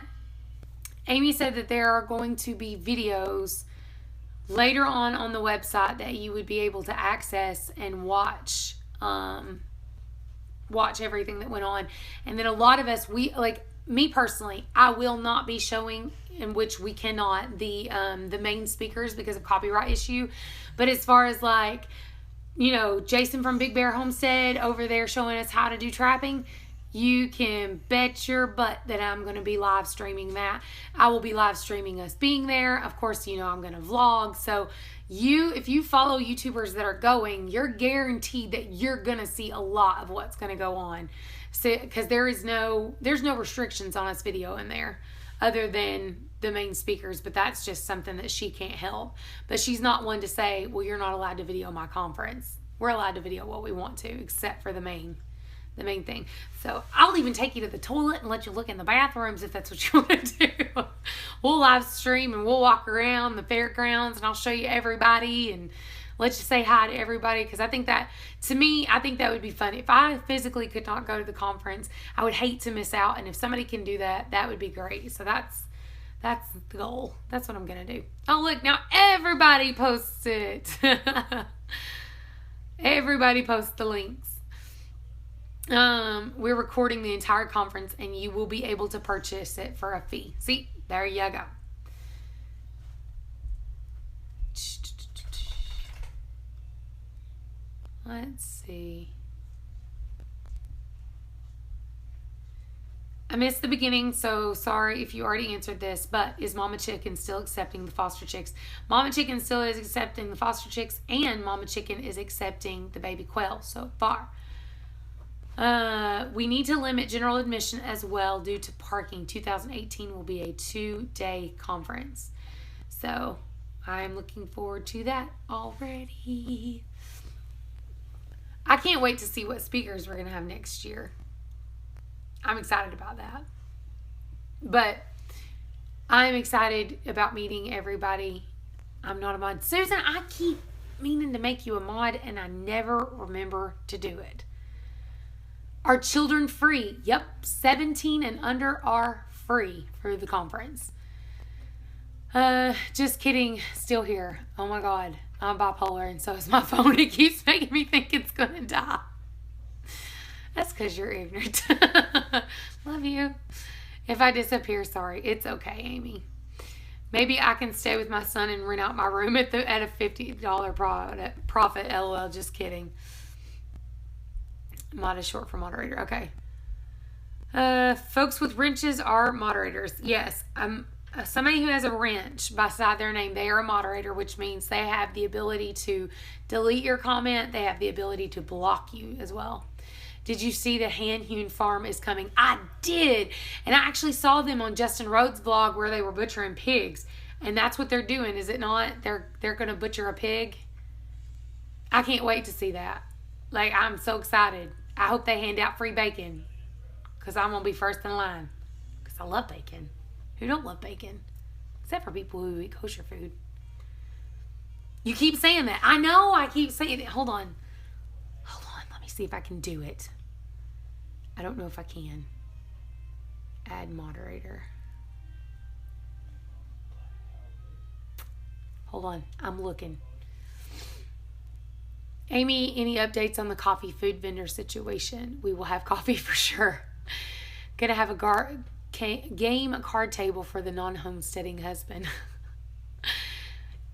Amy said that there are going to be videos later on the website that you would be able to access and watch everything that went on. And then a lot of us, we, like me personally, I will not be showing, in which we cannot, the main speakers because of copyright issue. But as far as like, you know, Jason from Big Bear Homestead over there showing us how to do trapping, you can bet your butt that I'm going to be live streaming that. I will be live streaming us being there. Of course, you know, I'm going to vlog. So if you follow YouTubers that are going, you're guaranteed that you're going to see a lot of what's going to go on. So, because there's no restrictions on us video in there other than the main speakers, but that's just something that she can't help. But she's not one to say, well, you're not allowed to video my conference. We're allowed to video what we want to, except for the main thing. So I'll even take you to the toilet and let you look in the bathrooms if that's what you want to do. We'll live stream and we'll walk around the fairgrounds and I'll show you everybody and let you say hi to everybody, because I think that, to me, I think that would be fun. If I physically could not go to the conference, I would hate to miss out, and if somebody can do that, that would be great. So that's the goal. That's what I'm going to do. Oh, look, now everybody posts it. Everybody posts the links. We're recording the entire conference and you will be able to purchase it for a fee. See, there you go. Let's see. I missed the beginning, so sorry if you already answered this, but is Mama Chicken still accepting the foster chicks? Mama Chicken still is accepting the foster chicks, and Mama Chicken is accepting the baby quail so far. We need to limit general admission as well due to parking. 2018 will be a 2-day conference. So I'm looking forward to that already. I can't wait to see what speakers we're going to have next year. I'm excited about that. But I'm excited about meeting everybody. I'm not a mod. Susan, I keep meaning to make you a mod and I never remember to do it. Are children free? Yep, 17 and under are free for the conference. Just kidding, still here. Oh my God, I'm bipolar and so is my phone. It keeps making me think it's gonna die. That's because you're ignorant. Love you. If I disappear, sorry. It's okay, Amy. Maybe I can stay with my son and rent out my room at a $50 profit. LOL, just kidding. Mod is short for moderator. Okay. Folks with wrenches are moderators. Yes. Somebody who has a wrench beside their name, they are a moderator, which means they have the ability to delete your comment. They have the ability to block you as well. Did you see the hand-hewn farm is coming? I did. And I actually saw them on Justin Rhodes' blog where they were butchering pigs. And that's what they're doing, is it not? They're going to butcher a pig. I can't wait to see that. Like, I'm so excited. I hope they hand out free bacon, because I'm going to be first in line, because I love bacon. Who don't love bacon? Except for people who eat kosher food. You keep saying that. I know I keep saying it. Hold on. Let me see if I can do it. I don't know if I can. Add moderator. Hold on. I'm looking. Amy, any updates on the coffee food vendor situation? We will have coffee for sure. Gonna have a game card table for the non-homesteading husband.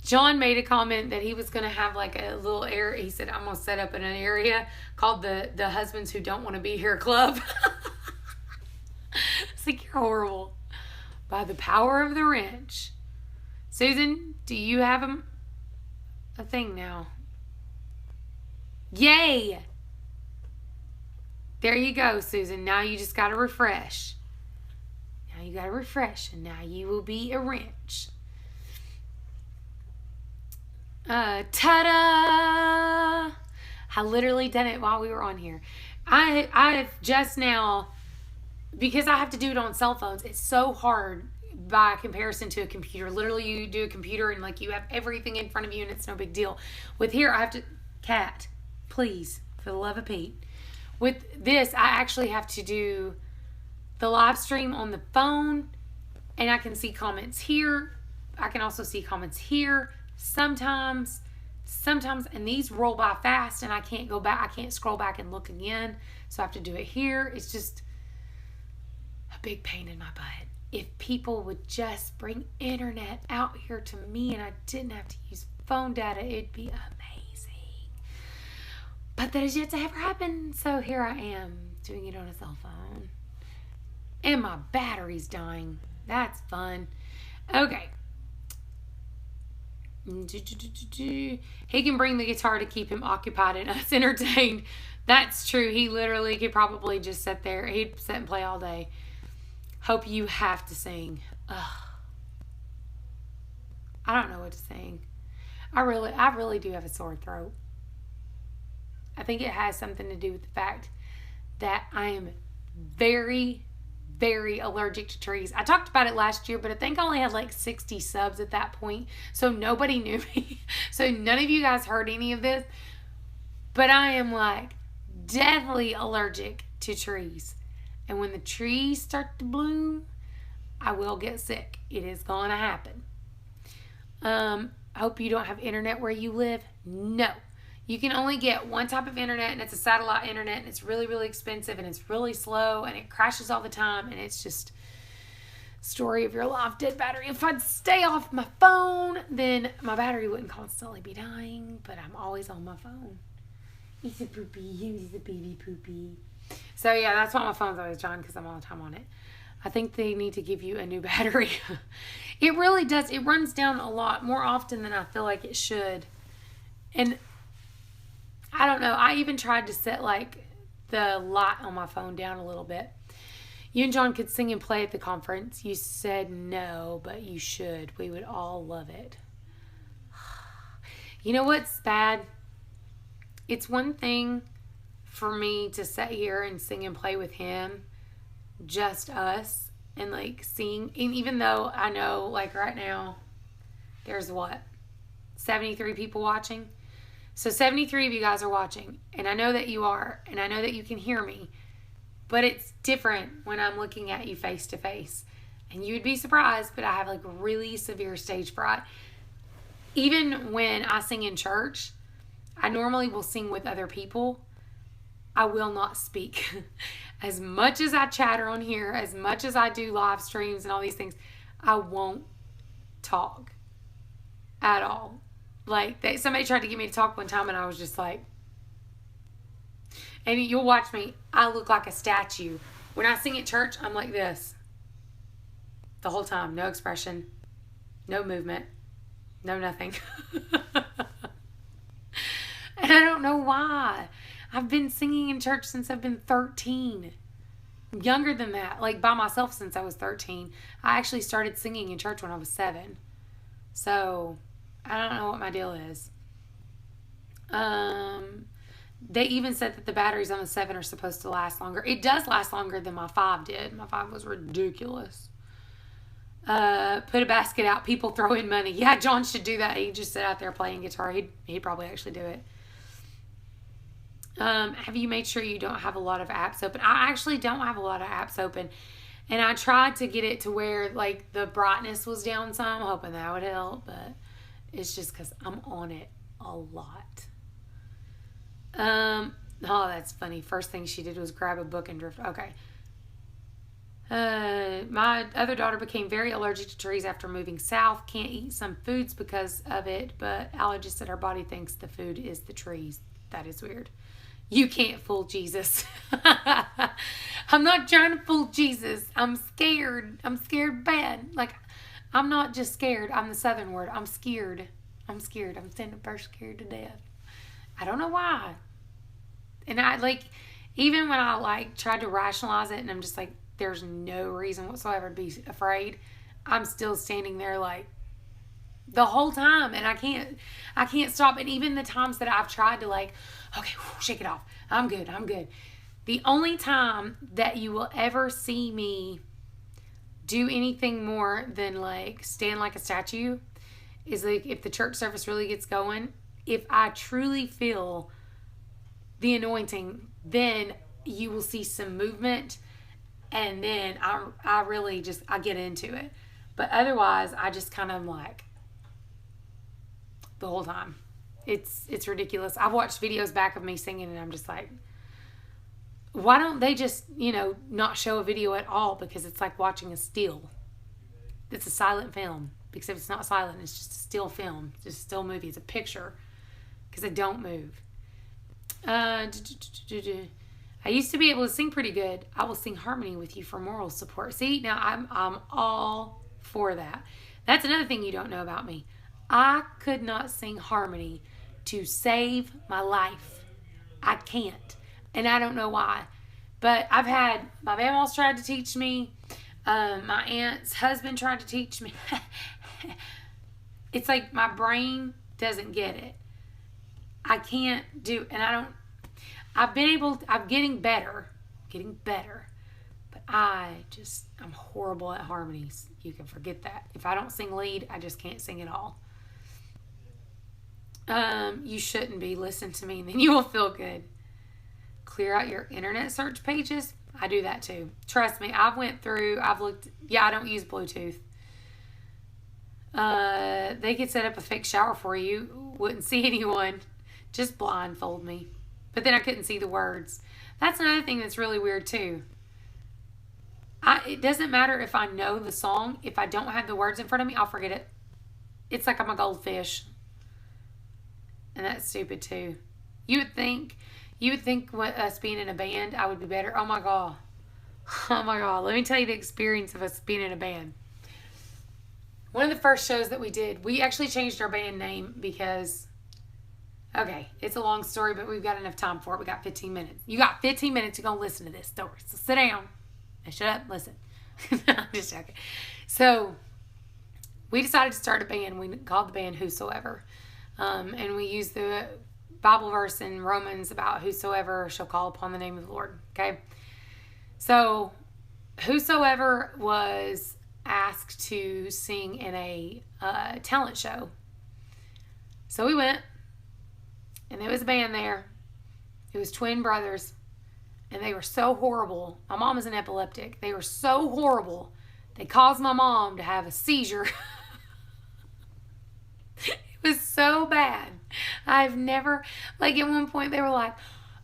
John made a comment that he was going to have like a little area. He said, I'm going to set up in an area called the Husbands Who Don't Want to Be Here Club. It's like, you're horrible. By the power of the wrench. Susan, do you have a thing now? Yay! There you go, Susan. Now you just got to refresh. Now you got to refresh, and now you will be a wrench. Ta-da! I literally done it while we were on here. I've just now, because I have to do it on cell phones, it's so hard by comparison to a computer. Literally, you do a computer and like you have everything in front of you and it's no big deal. With here, I have to, cat, Please, for the love of Pete. With this, I actually have to do the live stream on the phone, and I can see comments here. I can also see comments here sometimes, and these roll by fast, and I can't go back. I can't scroll back and look again, so I have to do it here. It's just a big pain in my butt. If people would just bring internet out here to me and I didn't have to use phone data, it'd be amazing. But that has yet to ever happen, so here I am doing it on a cell phone. And my battery's dying. That's fun. Okay. He can bring the guitar to keep him occupied and us entertained. That's true. He literally could probably just sit there. He'd sit and play all day. Hope you have to sing. Ugh. I don't know what to sing. I really do have a sore throat. I think it has something to do with the fact that I am very, very allergic to trees. I talked about it last year, but I think I only had like 60 subs at that point. So nobody knew me. So none of you guys heard any of this. But I am like deathly allergic to trees. And when the trees start to bloom, I will get sick. It is going to happen. I hope you don't have internet where you live. No. You can only get one type of internet, and it's a satellite internet, and it's really, really expensive, and it's really slow, and it crashes all the time, and it's just story of your life, dead battery. If I'd stay off my phone, then my battery wouldn't constantly be dying, but I'm always on my phone. He's a poopy. He's a baby poopy. So, yeah, that's why my phone's always dying, because I'm all the time on it. I think they need to give you a new battery. It really does. It runs down a lot more often than I feel like it should. And I don't know. I even tried to set like the light on my phone down a little bit. You and John could sing and play at the conference. You said no, but you should. We would all love it. You know what's bad? It's one thing for me to sit here and sing and play with him, just us, and like sing. And even though I know like right now, there's what? 73 people watching? So 73 of you guys are watching, and I know that you are, and I know that you can hear me, but it's different when I'm looking at you face to face. And you'd be surprised, but I have like really severe stage fright. Even when I sing in church, I normally will sing with other people. I will not speak. As much as I chatter on here, as much as I do live streams and all these things, I won't talk at all. Like, somebody tried to get me to talk one time, and I was just like, and you'll watch me, I look like a statue. When I sing at church, I'm like this. The whole time. No expression. No movement. No nothing. And I don't know why. I've been singing in church since I've been 13. I'm younger than that. Like, by myself since I was 13. I actually started singing in church when I was 7. So I don't know what my deal is. They even said that the batteries on the 7 are supposed to last longer. It does last longer than my 5 did. My 5 was ridiculous. Put a basket out. People throw in money. Yeah, John should do that. He'd just sit out there playing guitar. He'd probably actually do it. Have you made sure you don't have a lot of apps open? I actually don't have a lot of apps open. And I tried to get it to where like the brightness was down some, hoping that would help, but it's just because I'm on it a lot. Oh, that's funny. First thing she did was grab a book and drift. Okay. My other daughter became very allergic to trees after moving south. Can't eat some foods because of it, but allergist said her body thinks the food is the trees. That is weird. You can't fool Jesus. I'm not trying to fool Jesus. I'm scared. I'm scared bad. Like, I'm not just scared. I'm the southern word. I'm scared. I'm scared. I'm standing up first scared to death. I don't know why. And I, like, even when I, like, tried to rationalize it and I'm just like, there's no reason whatsoever to be afraid, I'm still standing there, like, the whole time, and I can't stop. And even the times that I've tried to like, okay, shake it off. I'm good. The only time that you will ever see me do anything more than like stand like a statue is like if the church service really gets going. If I truly feel the anointing, then you will see some movement, and then I really just, I get into it. But otherwise, I just kind of like the whole time. It's ridiculous. I've watched videos back of me singing, and I'm just like, why don't they just, not show a video at all? Because it's like watching a still. It's a silent film. Except it's not silent. It's just a still film. It's just a still movie. It's a picture. Because they don't move. I used to be able to sing pretty good. I will sing harmony with you for moral support. See, now I'm all for that. That's another thing you don't know about me. I could not sing harmony to save my life. I can't. And I don't know why. But I've had, my grandma's tried to teach me. My aunt's husband tried to teach me. It's like my brain doesn't get it. I can't do, and I don't, I'm getting better. But I'm horrible at harmonies. You can forget that. If I don't sing lead, I just can't sing at all. You shouldn't be. Listen to me, and then you will feel good. Clear out your internet search pages. I do that too. Trust me, I've looked. Yeah, I don't use Bluetooth. They could set up a fake shower for you. Wouldn't see anyone. Just blindfold me. But then I couldn't see the words. That's another thing that's really weird too. It doesn't matter if I know the song. If I don't have the words in front of me, I'll forget it. It's like I'm a goldfish. And that's stupid too. You would think with us being in a band, I would be better. Oh my God. Let me tell you the experience of us being in a band. One of the first shows that we did, we actually changed our band name because, okay, it's a long story, but we've got enough time for it. We got 15 minutes. You got 15 minutes to go listen to this story. So sit down and shut up and listen. I'm just joking. So we decided to start a band. We called the band Whosoever. And we used the Bible verse in Romans about whosoever shall call upon the name of the Lord. Okay. So Whosoever was asked to sing in a talent show. So we went, and there was a band there. It was twin brothers, and they were so horrible. My mom is an epileptic. They were so horrible. They caused my mom to have a seizure. It was so bad. I've never, like at one point they were like,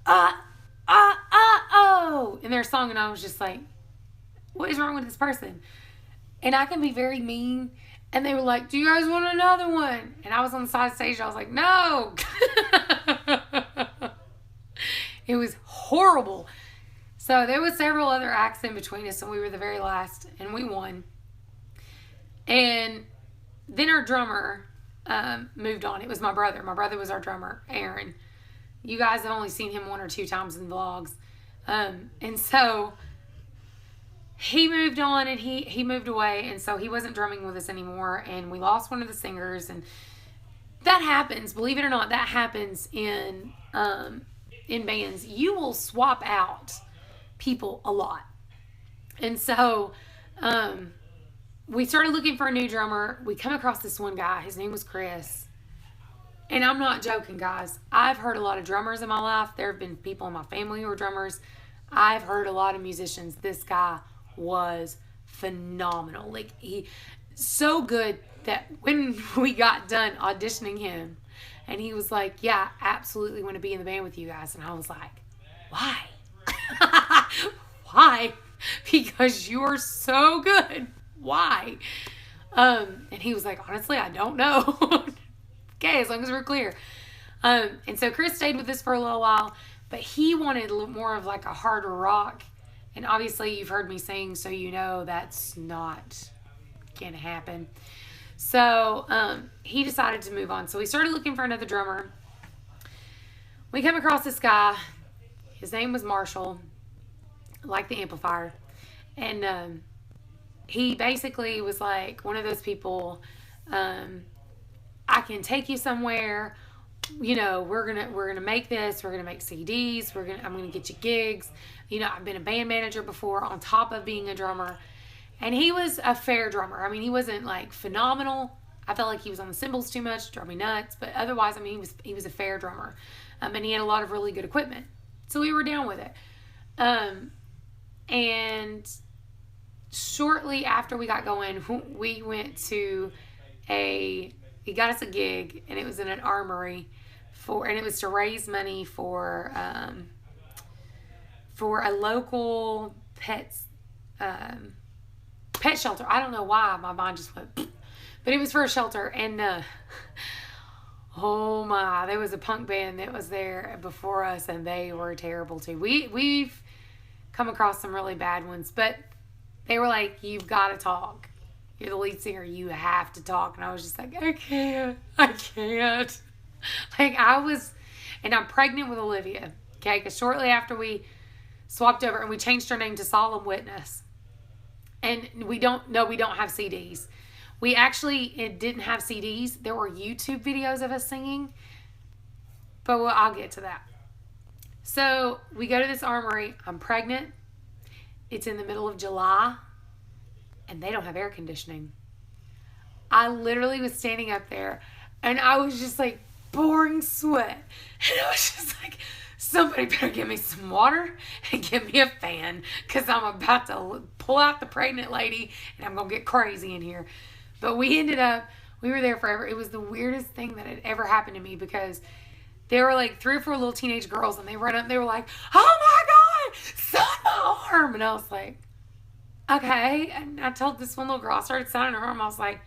oh, in their song, and I was just like, what is wrong with this person? And I can be very mean. And they were like, do you guys want another one? And I was on the side stage. I was like, no. It was horrible. So there was several other acts in between us, and we were the very last, and we won. And then our drummer moved on. It was my brother. My brother was our drummer, Aaron. You guys have only seen him 1 or 2 times in vlogs. And so he moved on, and he moved away, and so he wasn't drumming with us anymore, and we lost one of the singers, and that happens. Believe it or not, that happens in bands. You will swap out people a lot. And so we started looking for a new drummer. We come across this one guy. His name was Chris. And I'm not joking, guys. I've heard a lot of drummers in my life. There have been people in my family who are drummers. I've heard a lot of musicians. This guy was phenomenal. Like, he so good that when we got done auditioning him, and he was like, yeah, I absolutely want to be in the band with you guys. And I was like, why? Why? Because you're so good. Why? And he was like, honestly, I don't know. Okay, as long as we're clear. And so Chris stayed with us for a little while, but he wanted a little more of like a harder rock. And obviously you've heard me sing, so you know that's not gonna happen. So he decided to move on. So we started looking for another drummer. We come across this guy. His name was Marshall, like the amplifier. And he basically was like one of those people, I can take you somewhere, you know, we're gonna make this, we're gonna make CDs, I'm gonna get you gigs. You know, I've been a band manager before on top of being a drummer. And he was a fair drummer. I mean, he wasn't like phenomenal. I felt like he was on the cymbals too much, drove me nuts. But otherwise, I mean, he was a fair drummer. And he had a lot of really good equipment. So we were down with it. And shortly after we got going, we went to he got us a gig, and it was in an armory and it was to raise money for a local pet shelter. I don't know why my mind just went, but it was for a shelter. And oh my, there was a punk band that was there before us, and they were terrible too. We've come across some really bad ones, but they were like, you've got to talk. You're the lead singer. You have to talk. And I was just like, I can't. Like and I'm pregnant with Olivia. Okay. Because shortly after we swapped over and we changed her name to Solemn Witness. And we don't have CDs. It didn't have CDs. There were YouTube videos of us singing. But I'll get to that. So we go to this armory. I'm pregnant. It's in the middle of July. And they don't have air conditioning. I literally was standing up there, and I was just like pouring sweat. And I was just like, somebody better give me some water and give me a fan, because I'm about to pull out the pregnant lady and I'm going to get crazy in here. But we were there forever. It was the weirdest thing that had ever happened to me, because there were like 3 or 4 little teenage girls, and they ran up and they were like, oh my God, sign my arm. And I was like, okay. And I told this one little girl, I started signing her arm. I was like,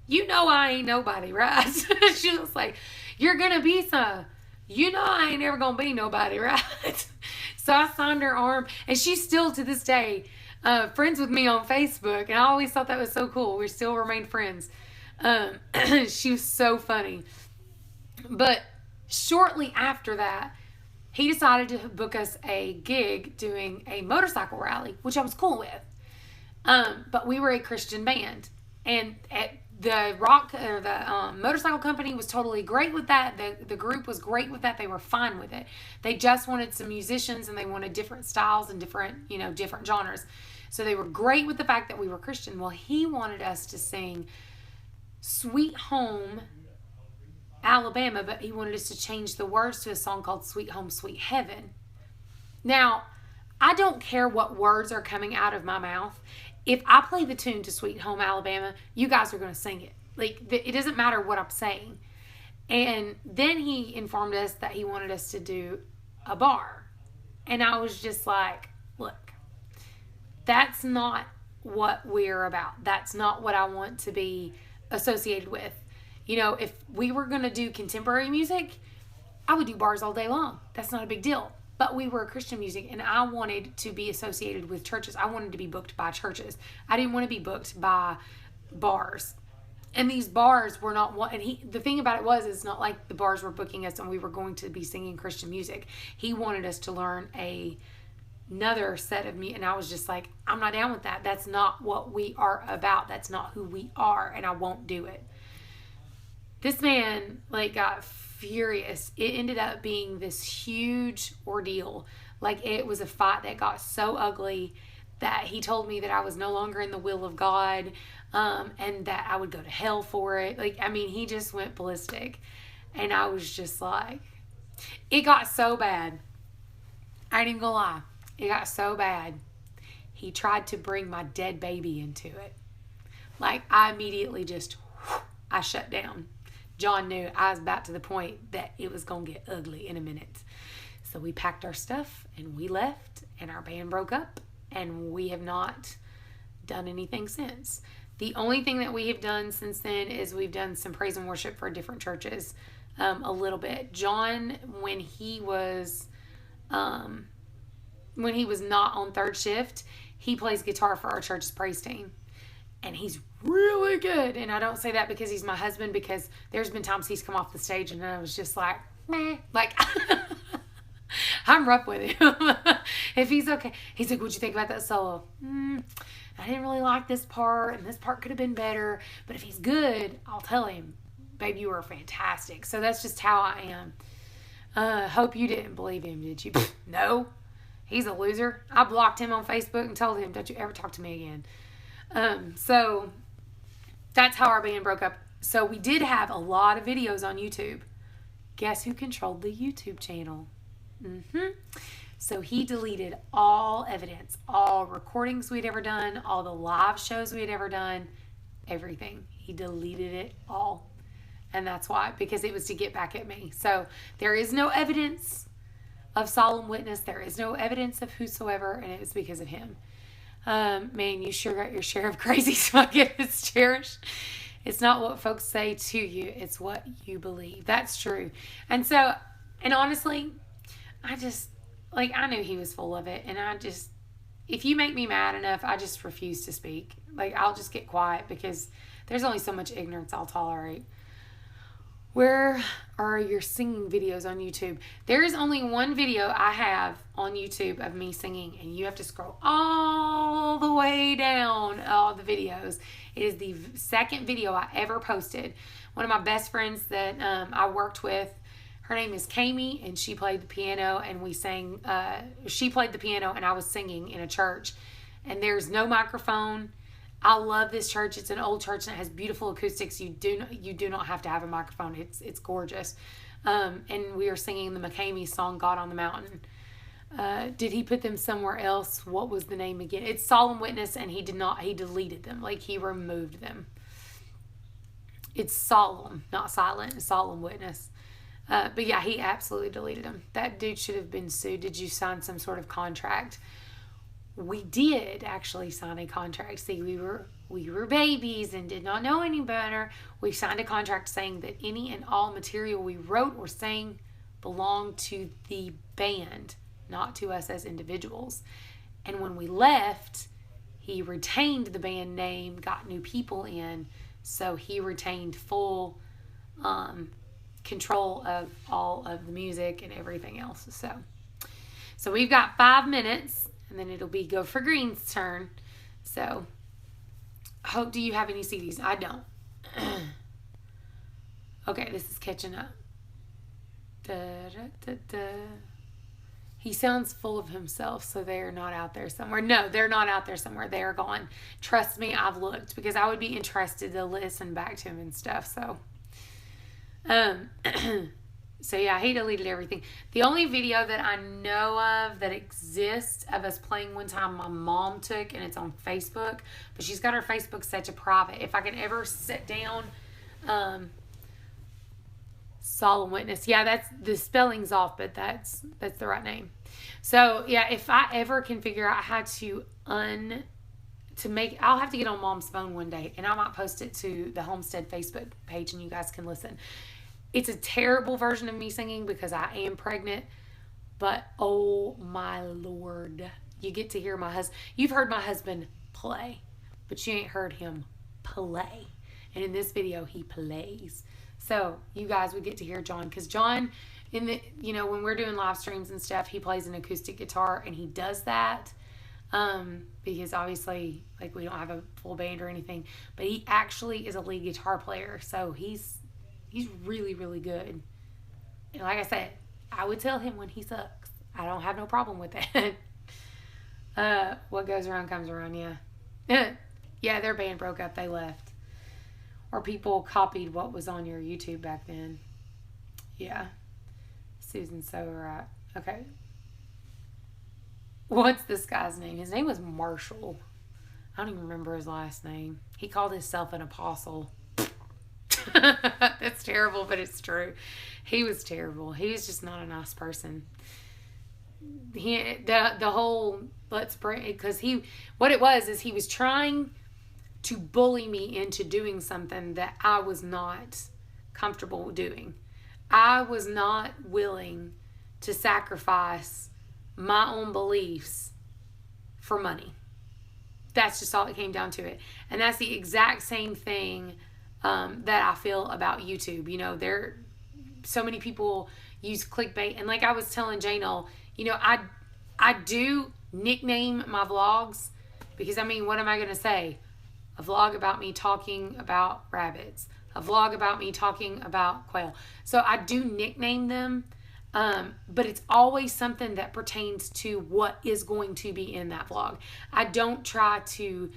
I ain't nobody, right? She was like, you're going to be some. I ain't ever going to be nobody, right? So I signed her arm. And she's still, to this day, friends with me on Facebook. And I always thought that was so cool. We still remained friends. She was so funny. But shortly after that, he decided to book us a gig doing a motorcycle rally, which I was cool with. But we were a Christian band, and the motorcycle company was totally great with that. The group was great with that. They were fine with it. They just wanted some musicians, and they wanted different styles and different genres. So they were great with the fact that we were Christian. Well, he wanted us to sing Sweet Home Alabama, but he wanted us to change the words to a song called Sweet Home, Sweet Heaven. Now, I don't care what words are coming out of my mouth. If I play the tune to Sweet Home Alabama, you guys are going to sing it. Like, it doesn't matter what I'm saying. And then he informed us that he wanted us to do a bar. And I was just like, look, that's not what we're about. That's not what I want to be associated with. If we were going to do contemporary music, I would do bars all day long. That's not a big deal. But we were Christian music, and I wanted to be associated with churches. I wanted to be booked by churches. I didn't want to be booked by bars. And these bars were not one. And the thing about it was, it's not like the bars were booking us and we were going to be singing Christian music. He wanted us to learn another set of music. And I was just like, I'm not down with that. That's not what we are about. That's not who we are. And I won't do it. This man got furious. It ended up being this huge ordeal. It was a fight that got so ugly that he told me that I was no longer in the will of God, and that I would go to hell for it. He just went ballistic. And I was just like, it got so bad. I ain't even gonna lie. It got so bad. He tried to bring my dead baby into it. I immediately I shut down. John knew I was about to the point that it was going to get ugly in a minute. So we packed our stuff and we left, and our band broke up, and we have not done anything since. The only thing that we have done since then is we've done some praise and worship for different churches, a little bit. John, when he was not on third shift, he plays guitar for our church's praise team. And he's really good. And I don't say that because he's my husband, because there's been times he's come off the stage and I was just like, meh. I'm rough with him. If he's okay. He's like, what'd you think about that solo? I didn't really like this part, and this part could have been better. But if he's good, I'll tell him, babe, you were fantastic. So that's just how I am. Hope you didn't believe him, did you? No. He's a loser. I blocked him on Facebook and told him, don't you ever talk to me again. So that's how our band broke up. So we did have a lot of videos on YouTube. guess who controlled the YouTube channel? So he deleted all evidence, all recordings we'd ever done, all the live shows we'd ever done, everything. He deleted it all. And that's why, because it was to get back at me. So there is no evidence of solemn witness. There is no evidence of whosoever, and it was because of him. Man, you sure got your share of crazy smoking. It's cherished. It's not what folks say to you. It's what you believe. That's true. And so, and honestly, I knew he was full of it. And if you make me mad enough, I just refuse to speak. Like, I'll just get quiet because there's only so much ignorance I'll tolerate. Where are your singing videos on YouTube? There is only one video I have on YouTube of me singing, and you have to scroll all the way down all the videos. It is the second video I ever posted. One of my best friends that I worked with, her name is Kami, and she played the piano, and we sang. She played the piano, and I was singing in a church, and there's no microphone. I love this church. It's an old church and it has beautiful acoustics. You do not have to have a microphone. It's gorgeous. And we are singing the McCamey song, God on the Mountain. Did he put them somewhere else? What was the name again? It's Solemn Witness, and he deleted them. Like, he removed them. It's solemn, not silent. It's Solemn Witness. But yeah, he absolutely deleted them. That dude should have been sued. Did you sign some sort of contract? We did actually sign a contract. See, we were babies and did not know any better. We signed a contract saying that any and all material we wrote or sang belonged to the band, not to us as individuals. And when we left, he retained the band name, got new people in, so he retained full control of all of the music and everything else. So we've got 5 minutes. And then it'll be Go for Green's turn. So, Hope, do you have any CDs? I don't. Okay, this is catching up. Da, da, da, da. He sounds full of himself, so they're not out there somewhere. No, they're not out there somewhere. They are gone. Trust me, I've looked because I would be interested to listen back to him and stuff. So, So yeah, he deleted everything. The only video that I know of that exists of us playing one time, my mom took, and it's on Facebook. But she's got her Facebook set to private. If I can ever sit down, Solemn Witness. Yeah, that's the spelling's off, but that's the right name. So yeah, if I ever can figure out how to I'll have to get on Mom's phone one day, and I might post it to the Homestead Facebook page, and you guys can listen. It's a terrible version of me singing because I am pregnant, but oh my Lord, you get to hear my husband. You've heard my husband play, but you ain't heard him play. And in this video, he plays. So you guys would get to hear John, because John, when we're doing live streams and stuff, he plays an acoustic guitar, and he does that because obviously, like, we don't have a full band or anything, but he actually is a lead guitar player. So he's really, really good. And like I said, I would tell him when he sucks. I don't have no problem with that. What goes around comes around, yeah. Yeah, their band broke up. They left. Or people copied what was on your YouTube back then. Yeah. Susan's so right. Okay. What's this guy's name? His name was Marshall. I don't even remember his last name. He called himself an apostle. That's terrible, but it's true. He was terrible. He was just not a nice person. The whole let's bring, because what it was is he was trying to bully me into doing something that I was not comfortable doing. I was not willing to sacrifice my own beliefs for money. That's just all it came down to it. And that's the exact same thing that I feel about YouTube. So many people use clickbait, and like I was telling Janelle, I do nickname my vlogs because, what am I going to say? A vlog about me talking about rabbits, a vlog about me talking about quail. So I do nickname them, but it's always something that pertains to what is going to be in that vlog. I don't try to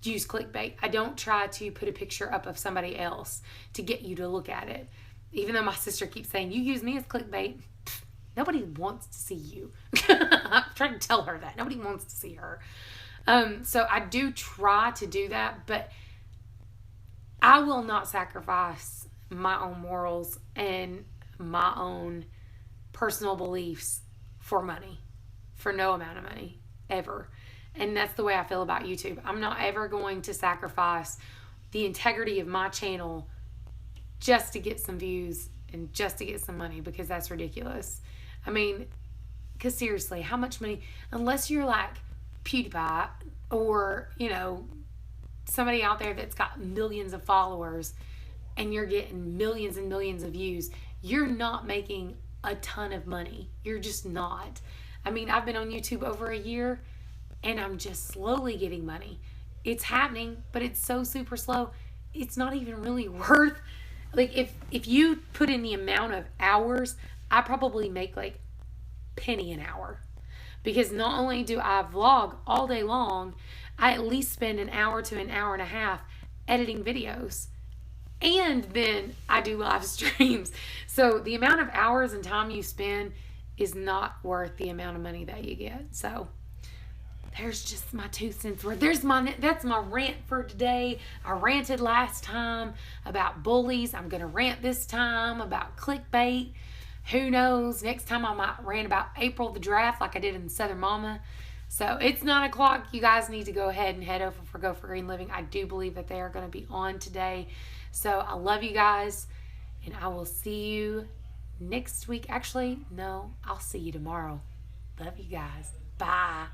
use clickbait. I don't try to put a picture up of somebody else to get you to look at it. Even though my sister keeps saying, you use me as clickbait. Nobody wants to see you. I'm trying to tell her that. Nobody wants to see her. So I do try to do that, but I will not sacrifice my own morals and my own personal beliefs for money, for no amount of money, ever. And that's the way I feel about YouTube. I'm not ever going to sacrifice the integrity of my channel just to get some views and just to get some money, because that's ridiculous. I mean, because seriously, how much money, unless you're like PewDiePie or, you know, somebody out there that's got millions of followers and you're getting millions and millions of views, you're not making a ton of money. You're just not. I mean, I've been on YouTube over a year and I'm just slowly getting money. It's happening, but it's so super slow. It's not even really worth, like, if you put in the amount of hours, I probably make like penny an hour. Because not only do I vlog all day long, I at least spend an hour to an hour and a half editing videos. And then I do live streams. So the amount of hours and time you spend is not worth the amount of money that you get. So there's just my 2 cents worth. That's my rant for today. I ranted last time about bullies. I'm going to rant this time about clickbait. Who knows? Next time I might rant about April the draft like I did in Southern Mama. So it's 9 o'clock. You guys need to go ahead and head over for Go for Green Living. I do believe that they are going to be on today. So I love you guys, and I will see you next week. Actually, no, I'll see you tomorrow. Love you guys. Bye.